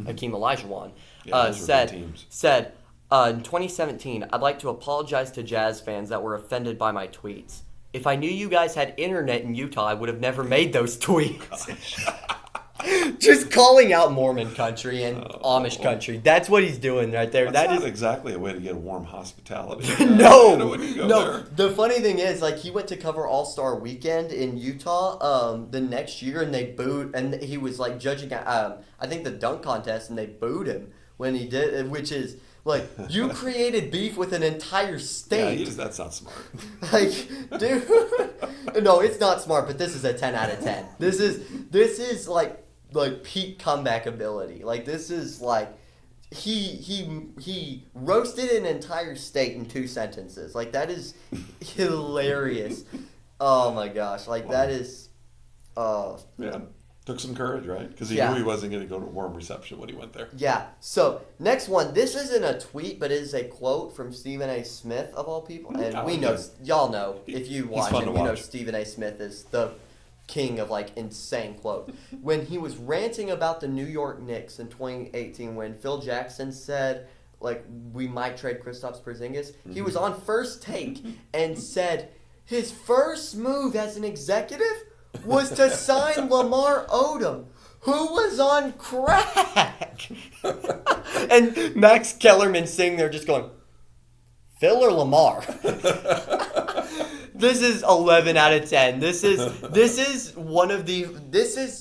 Hakeem Olajuwon. Yeah, those were good teams. Said, In 2017, I'd like to apologize to Jazz fans that were offended by my tweets. If I knew you guys had internet in Utah, I would have never made those tweets. Just calling out Mormon country and Amish country. That's what he's doing right there. That's not exactly a way to get a warm hospitality. No. There. The funny thing is, like, he went to cover All-Star Weekend in Utah the next year, and they booed, and he was, like, judging, I think, the dunk contest, and they booed him when he did, which is, like, you created beef with an entire state. Yeah, that's not smart. Like, dude, no, it's not smart, but this is a 10 out of 10. This is like peak comeback ability. Like, this is like he roasted an entire state in 2 sentences. Like, that is hilarious. Oh my gosh, like that is. Yeah, took some courage, right? Because he knew he wasn't going to go to a warm reception when he went there. Yeah. So next one, this isn't a tweet, but it is a quote from Stephen A. Smith of all people, and we know, y'all know if you watch it, you know Stephen A. Smith is the king of like insane quote. When he was ranting about the New York Knicks in 2018, when Phil Jackson said like we might trade Kristaps Porzingis, he was on First Take and said his first move as an executive was to sign Lamar Odom, who was on crack. And Max Kellerman sitting there just going, Phil or Lamar? This is 11 out of 10. This is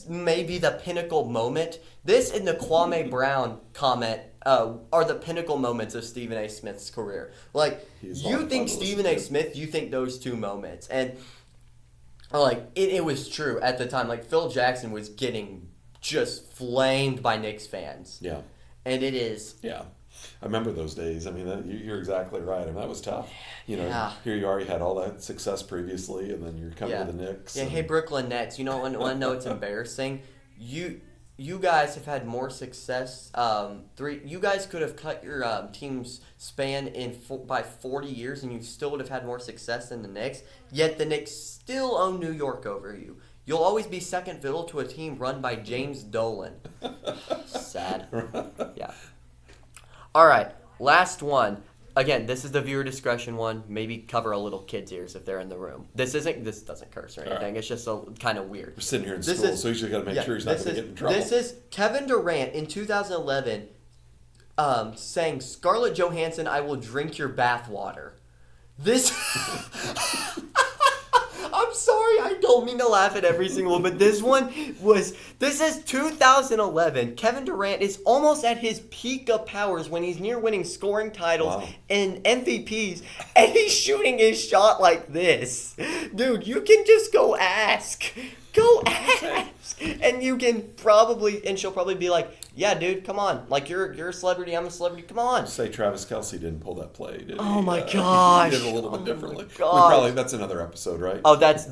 maybe the pinnacle moment. This and the Kwame Brown comment are the pinnacle moments of Stephen A. Smith's career. Like, you think Stephen A. Smith, you think those 2 moments. And like, it was true at the time. Like, Phil Jackson was getting just flamed by Knicks fans. Yeah. And it is. Yeah. I remember those days. I mean, you're exactly right. I mean, that was tough. You know, here you are, you had all that success previously, and then you're coming to the Knicks. Yeah, hey, Brooklyn Nets, you know, want to know it's embarrassing? You guys have had more success. You guys could have cut your team's span by 40 years, and you still would have had more success than the Knicks. Yet the Knicks still own New York over you. You'll always be second fiddle to a team run by James Dolan. Sad. Yeah. All right, last one. Again, this is the viewer discretion one. Maybe cover a little kid's ears if they're in the room. This doesn't curse or anything. Right. It's just kind of weird. We're sitting here in school, so you just got to make sure he's not going to get in trouble. This is Kevin Durant in 2011 saying, Scarlett Johansson, I will drink your bathwater. This... I'm sorry, I don't mean to laugh at every single one, but this is 2011. Kevin Durant is almost at his peak of powers when he's near winning scoring titles and MVPs, and he's shooting his shot like this. Dude, you can just go ask. Go ask. And you can and she'll probably be like, yeah, dude, come on. Like, you're a celebrity, I'm a celebrity, come on. Say Travis Kelce didn't pull that play, did he? Oh, my gosh. He did a little bit differently. That's another episode, right? Oh, that's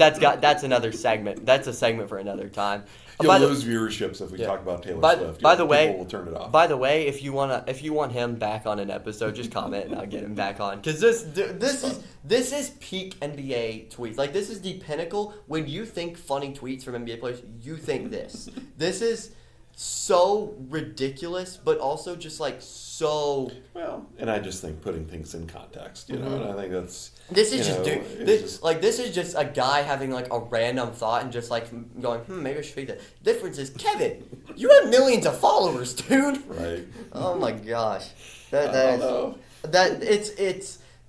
another segment. That's a segment for another time. You'll lose viewerships if we talk about Taylor Swift. By the way, people will turn it off. By the way, if you want him back on an episode, just comment and I'll get him back on. Because this is peak NBA tweets. Like, this is the pinnacle. When you think funny tweets from NBA players, you think this. This is so ridiculous, but also just like so. Well, and I just think putting things in context, you know, and I think that's. This is this is just a guy having like a random thought and just like going, maybe I should tweet that. Difference is, Kevin, you have millions of followers, dude. Right. Oh my gosh,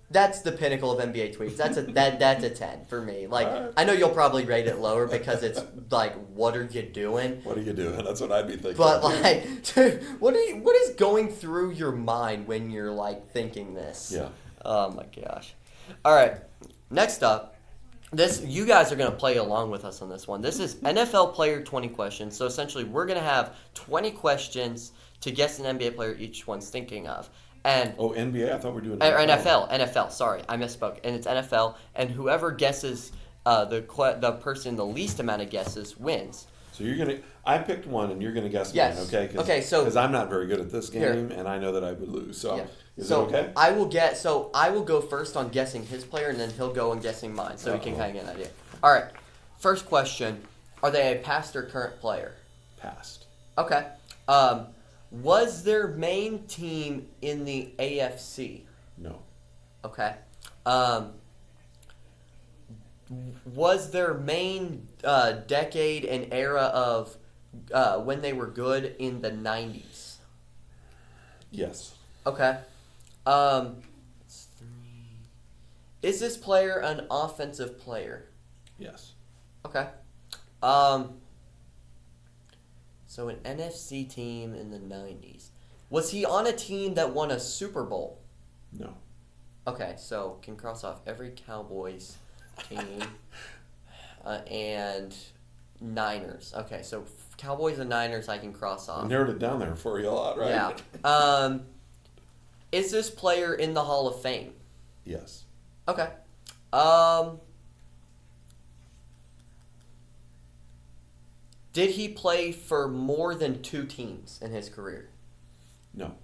that's the pinnacle of NBA tweets. That's a 10 for me. Like, I know you'll probably rate it lower because it's like, what are you doing? What are you doing? That's what I'd be thinking. But like, dude, what is going through your mind when you're like thinking this? Yeah. Oh my gosh. All right. Next up, you guys are gonna play along with us on this one. This is NFL player 20 questions. So essentially, we're gonna have 20 questions to guess an NBA player each one's thinking of. And NBA? I thought we were doing NFL. Sorry, I misspoke. And it's NFL, and whoever guesses the person the least amount of guesses wins. So I picked one, and you're gonna guess mine, okay? Because I'm not very good at this game, and I know that I would lose. So is it okay? I will go first on guessing his player, and then he'll go on guessing mine, so we can kind of get an idea. All right. First question: are they a past or current player? Past. Okay. Was their main team in the AFC? No. Okay. Was their main decade and era of when they were good in the 90s? Yes. Okay. Is this player an offensive player? Yes. Okay. So an NFC team in the 90s. Was he on a team that won a Super Bowl? No. Okay, so can cross off every Cowboys team and Niners. Okay, so Cowboys and Niners I can cross I off. narrowed it down there for you a lot, right? Yeah. Is this player in the Hall of Fame? Yes. Okay. Did he play for more than 2 teams in his career? No.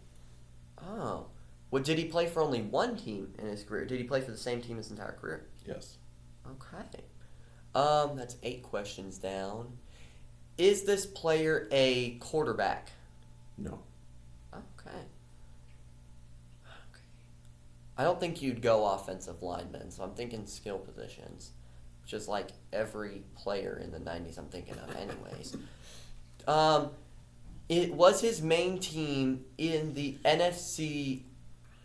Oh. Well, did he play for only 1 team in his career? Did he play for the same team his entire career? Yes. Okay. That's 8 questions down. Is this player a quarterback? No. Okay. I don't think you'd go offensive lineman, so I'm thinking skill positions, which is like every player in the 90s I'm thinking of anyways. It was his main team in the NFC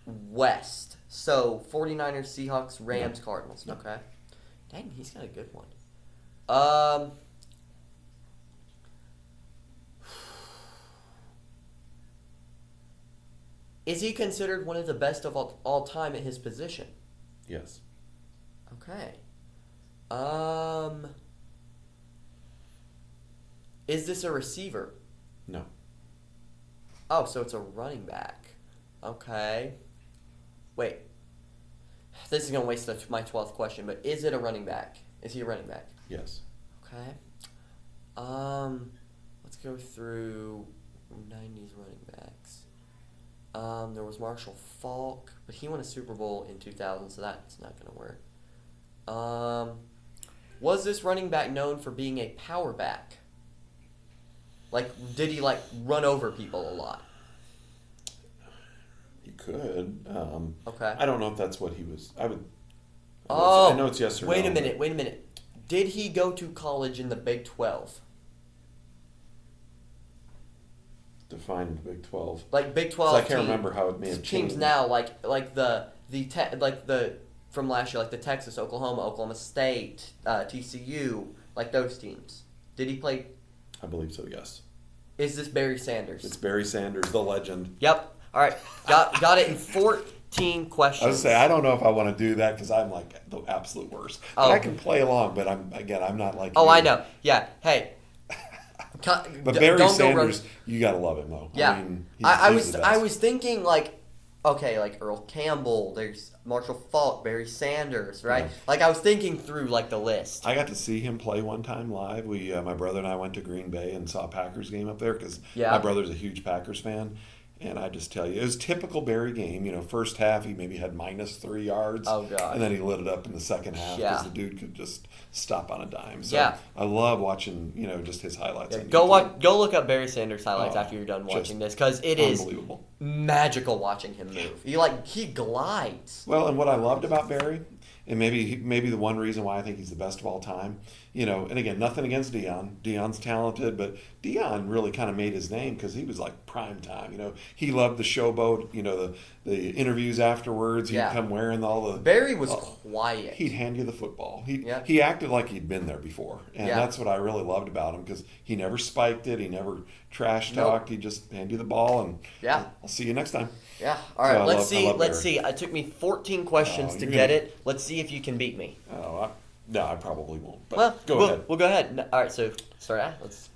West. So 49ers, Seahawks, Rams, Cardinals. No. Okay. Dang, he's got a good one. Is he considered one of the best of all time at his position? Yes. Okay. Is this a receiver? No. Oh, so it's a running back. Okay. Wait. This is going to waste my 12th question, but is it a running back? Is he a running back? Yes. Okay. Let's go through 90s running backs. There was Marshall Faulk, but he won a Super Bowl in 2000, so that's not going to work. Was this running back known for being a power back? Like, did he, run over people a lot? He could. Okay. I don't know if that's what he was. I know it's yes or no. Wait a minute. Did he go to college in the Big 12? Define the Big 12. Like Big 12 I can't remember how it may have teams changed. now, from last year, like the Texas, Oklahoma, Oklahoma State, TCU, like those teams. Did he play? I believe so. Yes. Is this Barry Sanders? It's Barry Sanders, the legend. Yep. All right. Got it in 14 questions. I was say I don't know if I want to do that because I'm like the absolute worst. Oh. I can play along, but I'm not like. Oh, you. I know. Yeah. Hey. But Barry Sanders, you gotta love him though. Yeah. I mean, I he's the best. was thinking okay, like Earl Campbell, there's Marshall Faulk, Barry Sanders, right? Yeah. Like I was thinking through the list. I got to see him play one time live. We, my brother and I went to Green Bay and saw a Packers game up there because my brother's a huge Packers fan. And I just tell you, it was a typical Barry game. First half he maybe had -3 yards. Oh, God. And then he lit it up in the second half because Yeah. the dude could just stop on a dime. So Yeah. I love watching, just his highlights. Yeah, on go YouTube. go look up Barry Sanders highlights Oh, after you're done just watching this because it is unbelievable. magical watching him move. He glides. Well, and what I loved about Barry, and maybe the one reason why I think he's the best of all time, and again, nothing against Deion. Deion's talented, but Deion really kind of made his name because he was like prime time. He loved the showboat. The interviews afterwards. He'd come wearing all the. Barry was quiet. He'd hand you the football. Yeah. He acted like he'd been there before, and Yeah. that's what I really loved about him because he never spiked it. He never trash talked. He just hand you the ball, and I'll see you next time. Yeah. All right. So Let's see. love Let's Barry. see. It took me 14 questions to you're get gonna- it. Let's see if you can beat me. Oh, no, I probably won't. But Well, go ahead. We'll go ahead. No, all right. So start out. Let's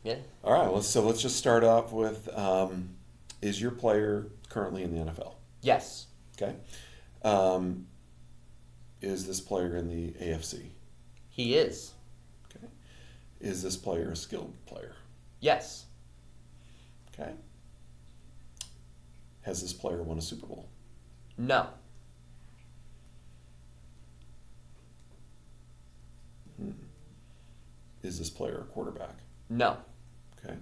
All right, let's just start off with: is your player currently in the NFL? Yes. Okay. Is this player in the AFC? He is. Okay. Is this player a skilled player? Yes. Okay. Has this player won a Super Bowl? No. Is this player a quarterback? No. Okay.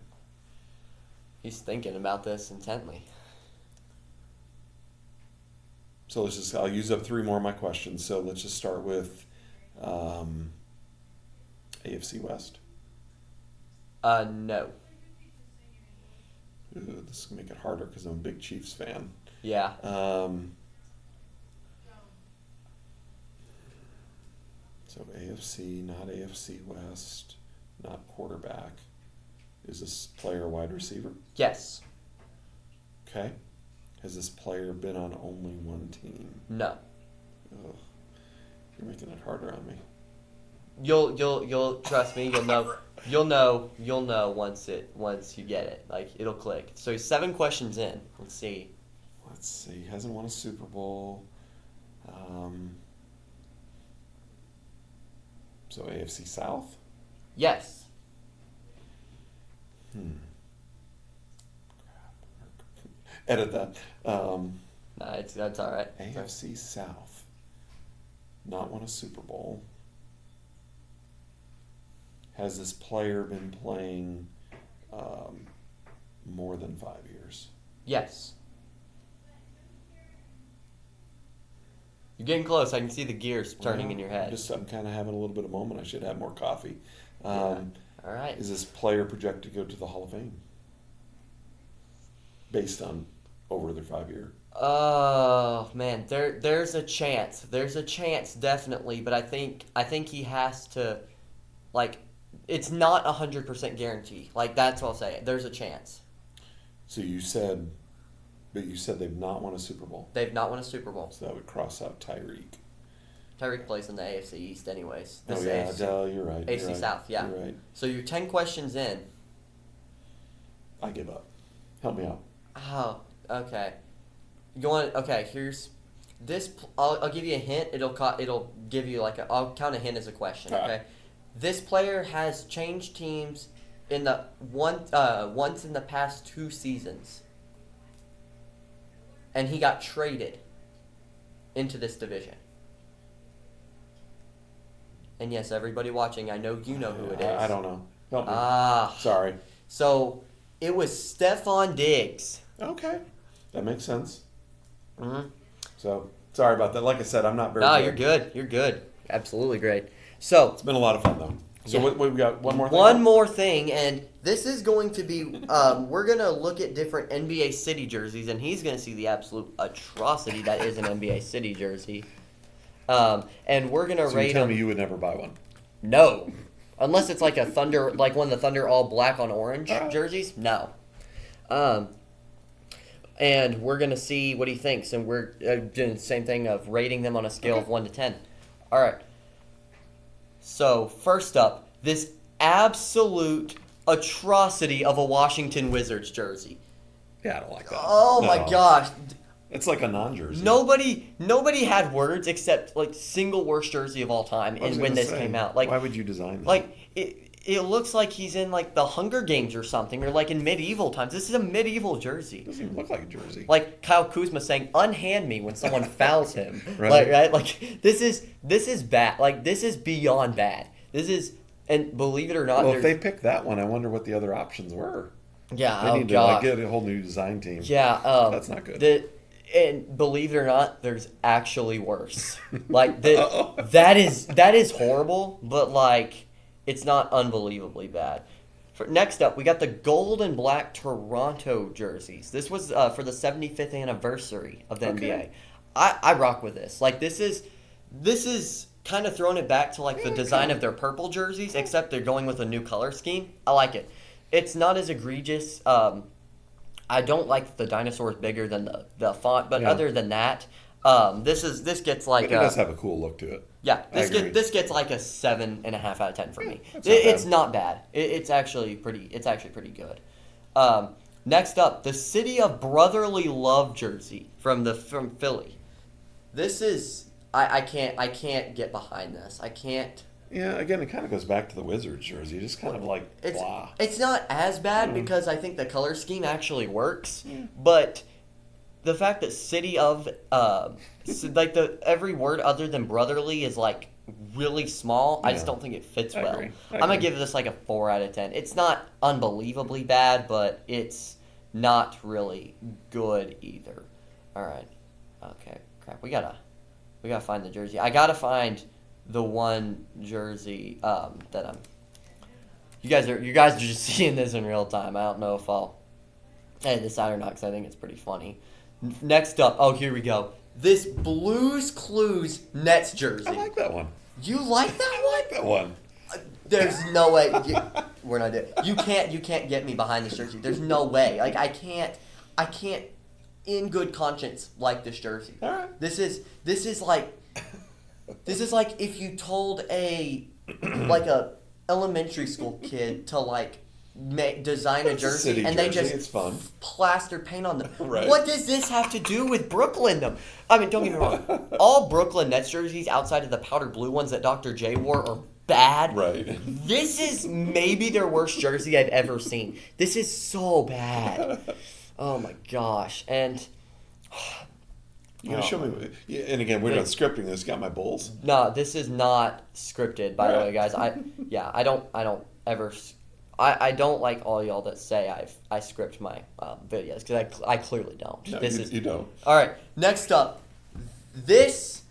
He's thinking about this intently. So I'll use up 3 more of my questions. So let's just start with AFC West. No. Ooh, this is going to make it harder because I'm a big Chiefs fan. Yeah. So AFC, not AFC West, not quarterback. Is this player a wide receiver? Yes. Okay. Has this player been on only one team? No. Ugh. You're making it harder on me. You'll trust me. You'll know once you get it. Like, it'll click. So 7 questions in. Let's see. Hasn't won a Super Bowl. So AFC South? Yes. Edit that. No, that's all right. AFC South. Not won a Super Bowl. Has this player been playing more than 5 years? Yes. You're getting close. I can see the gears turning in your head. I'm kind of having a little bit of a moment. I should have more coffee. All right. Is this player projected to go to the Hall of Fame? Based on over their 5-year? Oh man, there's a chance. There's a chance definitely, but I think he has to, like, it's not 100% guarantee. Like, that's what I'll say. There's a chance. So you said they've not won a Super Bowl. They've not won a Super Bowl. So that would cross out Tyreek. Tyreek plays in the AFC East anyways. Oh yeah, you're right. AFC You're right. South, yeah. You're right. So you're 10 questions in. I give up. Help me out. Oh, okay. Here's this. I'll give you a hint. It'll give you I'll count a hint as a question. All Okay. right. This player has changed teams in the once in the past 2 seasons, and he got traded into this division. And yes, everybody watching, I know you know who it is. I don't know. Help me. Sorry. So it was Stephon Diggs. Okay. That makes sense. Mm-hmm. So, sorry about that. Like I said, I'm not very No, good. you're good. You're good. Absolutely great. So It's been a lot of fun, though. So, Yeah. what we got? One more thing? one more thing, and this is going to be, we're going to look at different NBA City jerseys, and he's going to see the absolute atrocity that is an NBA City jersey. And we're going to So rate you tell them. me you would never buy one. No. Unless it's like a Thunder, like one of the Thunder all black on orange All right. jerseys. No. And we're going to see what he thinks, and we're doing the same thing of rating them on a scale of 1 to 10. All right. So, first up, this absolute atrocity of a Washington Wizards jersey. Yeah, I don't like that. Oh No. my gosh. It's like a non-jersey. Nobody had words except like single worst jersey of all time I was and when gonna this say, came out. Like, why would you design that? like it looks like he's in like the Hunger Games or something, or like in medieval times. This is a medieval jersey. It doesn't even look like a jersey. Like Kyle Kuzma saying, "Unhand me" when someone fouls him. Right. Right? Like this is bad. Like this is beyond bad. This is, and believe it or not, Well, if there's- they picked that one, I wonder what the other options were. yeah, They oh need to gosh, get a whole new design team. yeah, That's not good. And believe it or not, there's actually worse. Like Uh-oh. that is horrible, but like it's not unbelievably bad. Next up, we got the gold and black Toronto jerseys. This was for the 75th anniversary of the Okay. NBA. I rock with this. Like this is kind of throwing it back to like the design of their purple jerseys, except they're going with a new color scheme. I like it. It's not as egregious. I don't like the dinosaurs bigger than the font, but Yeah. other than that, this gets like It does have a cool look to it. yeah, I agree. this gets like a 7.5 out of 10 for me. that's not It's bad. not bad. It's actually pretty good. Next up, the City of Brotherly Love jersey from Philly. This is I can't get behind this. I can't. Yeah, again, it kind of goes back to the Wizards jersey. Just kind of like It's blah. it's not as bad because I think the color scheme actually works, but the fact that City of like every word other than brotherly is like really small, I just Yeah. don't think it fits I well. agree. I I'm gonna agree. give this like a 4 out of 10. It's not unbelievably bad, but it's not really good either. All right. Okay. Crap. We gotta find the jersey. I gotta find the one jersey that I'm. You guys are just seeing this in real time. I don't know if I'll edit this out or not because I think it's pretty funny. Next up, oh, here we go. This Blues Clues Nets jersey. I like that one. You like that one? I like that one. There's no way. We're not doing. You can't get me behind this jersey. There's no way. Like I can't, in good conscience, like this jersey. All right. This is like if you told a elementary school kid to like design a jersey and they just plaster paint on them. Right. What does this have to do with Brooklyn? Though? I mean, don't get me wrong. All Brooklyn Nets jerseys outside of the powder blue ones that Dr. J wore are bad. Right. This is maybe their worst jersey I've ever seen. This is so bad. Oh my gosh. And you gotta show me. And again, we're not scripting this. Got my Bulls. No, this is not scripted. By the way, guys. I don't like all y'all that say I script my videos because I clearly don't. No, you don't. All right. Next up, this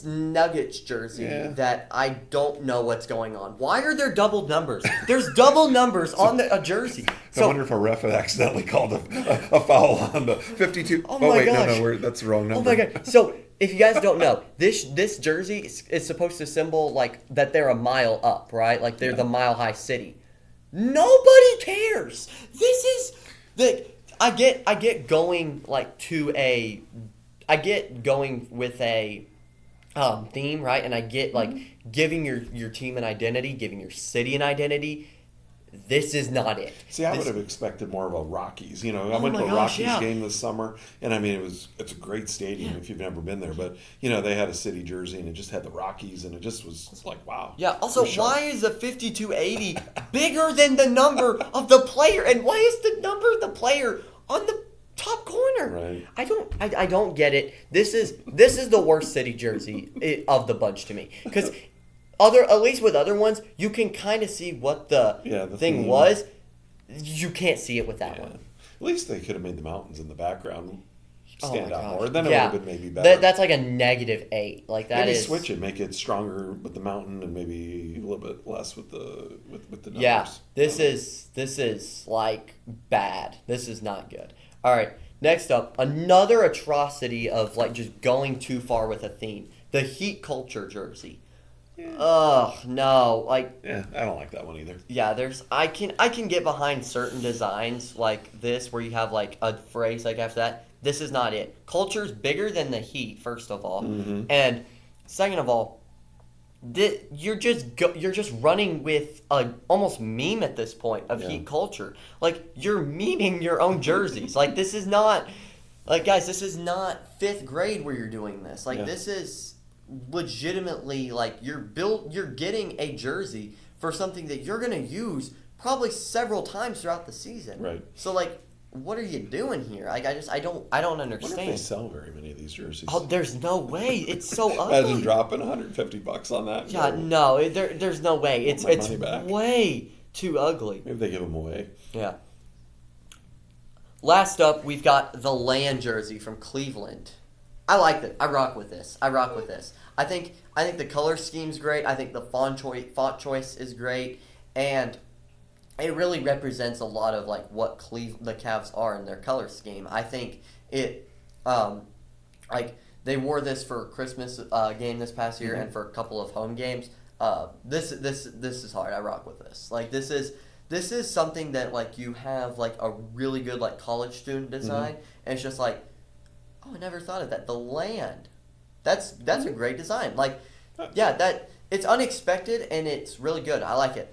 Nuggets jersey that I don't know what's going on. Why are there double numbers? There's double numbers on a jersey. So, I wonder if a ref had accidentally called a foul on the 52. Oh my gosh. No, that's the wrong number. Oh my god. So if you guys don't know, this jersey is supposed to symbol like that they're a mile up, right? Like they're the Mile High City. Nobody cares. This is I get going with a theme, right? And I get like giving your team an identity, giving your city an identity. This is not it. See, I would have expected more of a Rockies. You know, I went to a Rockies game this summer, and I mean, it's a great stadium if you've never been there. But you know, they had a city jersey, and it just had the Rockies, and it just was like, wow. Yeah. Also, why is the 5280 bigger than the number of the player, and why is the number of the player on the top corner? Right. I don't get it. This is the worst city jersey of the bunch to me because. At least with other ones, you can kind of see what the thing was. You can't see it with that one. At least they could have made the mountains in the background stand out more. Then it would have been maybe better. That's like a -8. Like that maybe switch it, make it stronger with the mountain, and maybe a little bit less with the numbers. Yeah, this is like bad. This is not good. All right, next up, another atrocity of like just going too far with a theme. The Heat culture jersey. Yeah. Ugh, no, like. Yeah, I don't like that one either. Yeah, I can get behind certain designs like this where you have like a phrase like after that. This is not it. Culture's bigger than the Heat, first of all, and second of all, you're just running with a almost meme at this point of Heat culture. Like you're memeing your own jerseys. Like this is not, like guys, this is not 5th grade where you're doing this. Like this is. Legitimately, like you're getting a jersey for something that you're gonna use probably several times throughout the season. Right. So like, what are you doing here? Like I don't understand. I wonder if they sell very many of these jerseys. Oh, there's no way. It's so ugly. Imagine dropping $150 on that. Yeah, no, there's no way. It's way too ugly. Maybe they give them away. Yeah. Last up, we've got the Land jersey from Cleveland. I like it. I rock with this. I think the color scheme's great. I think the font choice is great, and it really represents a lot of like what the Cavs are in their color scheme. I think it, like they wore this for a Christmas game this past year and for a couple of home games. This is hard. I rock with this. Like this is something that like you have like a really good like college student design, and it's just like. Oh, I never thought of that. The Land. That's a great design. Like, yeah, it's unexpected and it's really good. I like it.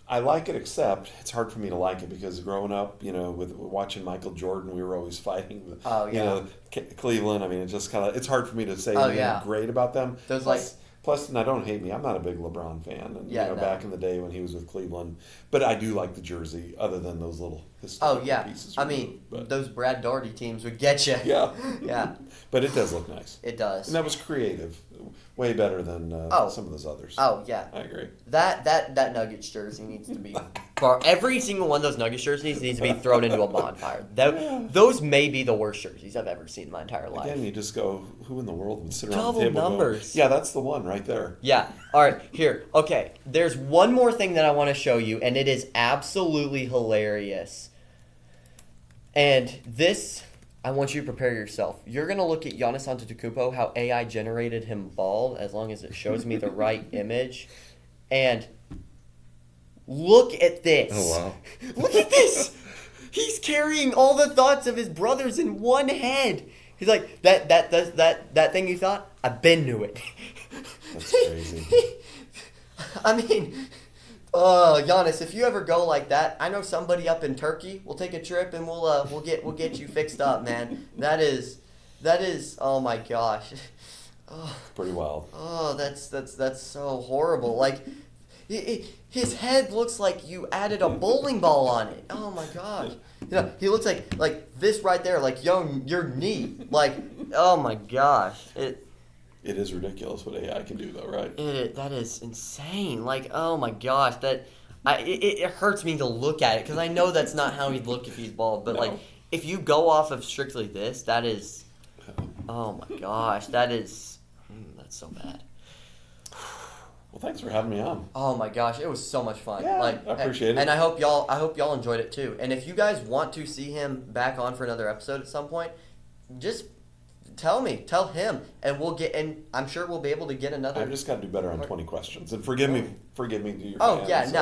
I like it, except it's hard for me to like it because growing up, you know, with watching Michael Jordan, we were always fighting. You know, Cleveland. I mean, it's just kind of it's hard for me to say anything great about them. Plus, now don't hate me. I'm not a big LeBron fan. And, back in the day when he was with Cleveland. But I do like the jersey, other than those little historical pieces. I mean, those Brad Daugherty teams would get you. Yeah. Yeah. But it does look nice. It does. And that was creative. way better than some of those others. Oh yeah, I agree. That Nuggets jersey needs to be. Every single one of those Nuggets jerseys needs to be thrown into a bonfire. Those may be the worst jerseys I've ever seen in my entire life. Again, you just go, who in the world would sit around Double the table? numbers. Yeah, that's the one right there. Yeah. All right. Here. Okay. There's one more thing that I want to show you, and it is absolutely hilarious. And this, I want you to prepare yourself. You're gonna look at Giannis Antetokounmpo, how AI generated him bald, as long as it shows me the right image, and look at this. Oh wow! Look at this. He's carrying all the thoughts of his brothers in one head. He's like, that thing you thought, I've been to it. That's crazy. I mean, Giannis, if you ever go like that, I know somebody up in Turkey. We'll take a trip and we'll get you fixed up, man. That is, oh my gosh. Oh, pretty wild. Oh, that's so horrible. Like, his head looks like you added a bowling ball on it. Oh my gosh. You know, he looks like this right there, like your knee. Like, oh my gosh. It is ridiculous what AI can do, though, right? That is insane. Like, oh my gosh, it hurts me to look at it because I know that's not how he'd look if he's bald. But like, if you go off of strictly this, that is, oh my gosh, that's so bad. Well, thanks for having me on. Oh my gosh, it was so much fun. Yeah, I appreciate it. And I hope y'all enjoyed it too. And if you guys want to see him back on for another episode at some point, just tell him, and I'm sure we'll be able to get another. I've just got to do better on 20 questions. And forgive me to your Oh fans.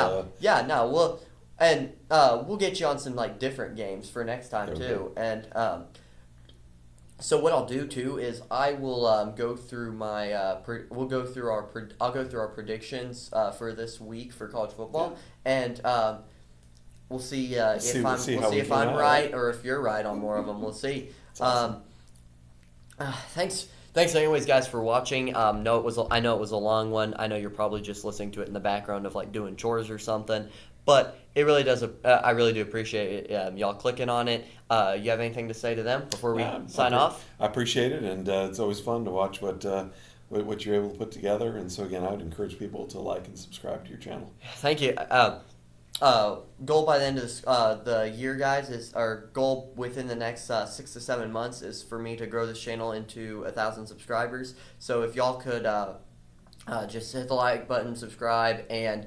We'll get you on some like different games for next time too. And so what I'll do too is I will go through my I'll go through our predictions for this week for college football, and we'll see if I'm right or if you're right on more of them. We'll see. Awesome. Thanks anyways, guys, for watching. I know it was a long one. I know you're probably just listening to it in the background of like doing chores or something, but it really does. I really do appreciate it, y'all clicking on it. You have anything to say to them before we sign off? I appreciate it, and it's always fun to watch what you're able to put together. And so again, I would encourage people to like and subscribe to your channel. Thank you. Goal by the end of the year, guys, is our goal within the next 6 to 7 months is for me to grow this channel into 1,000 subscribers. So if y'all could just hit the like button, subscribe, and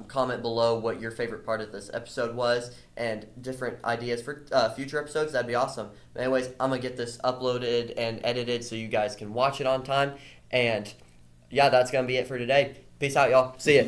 comment below what your favorite part of this episode was and different ideas for future episodes, that'd be awesome. But anyways, I'm going to get this uploaded and edited so you guys can watch it on time. And yeah, that's going to be it for today. Peace out, y'all. See ya.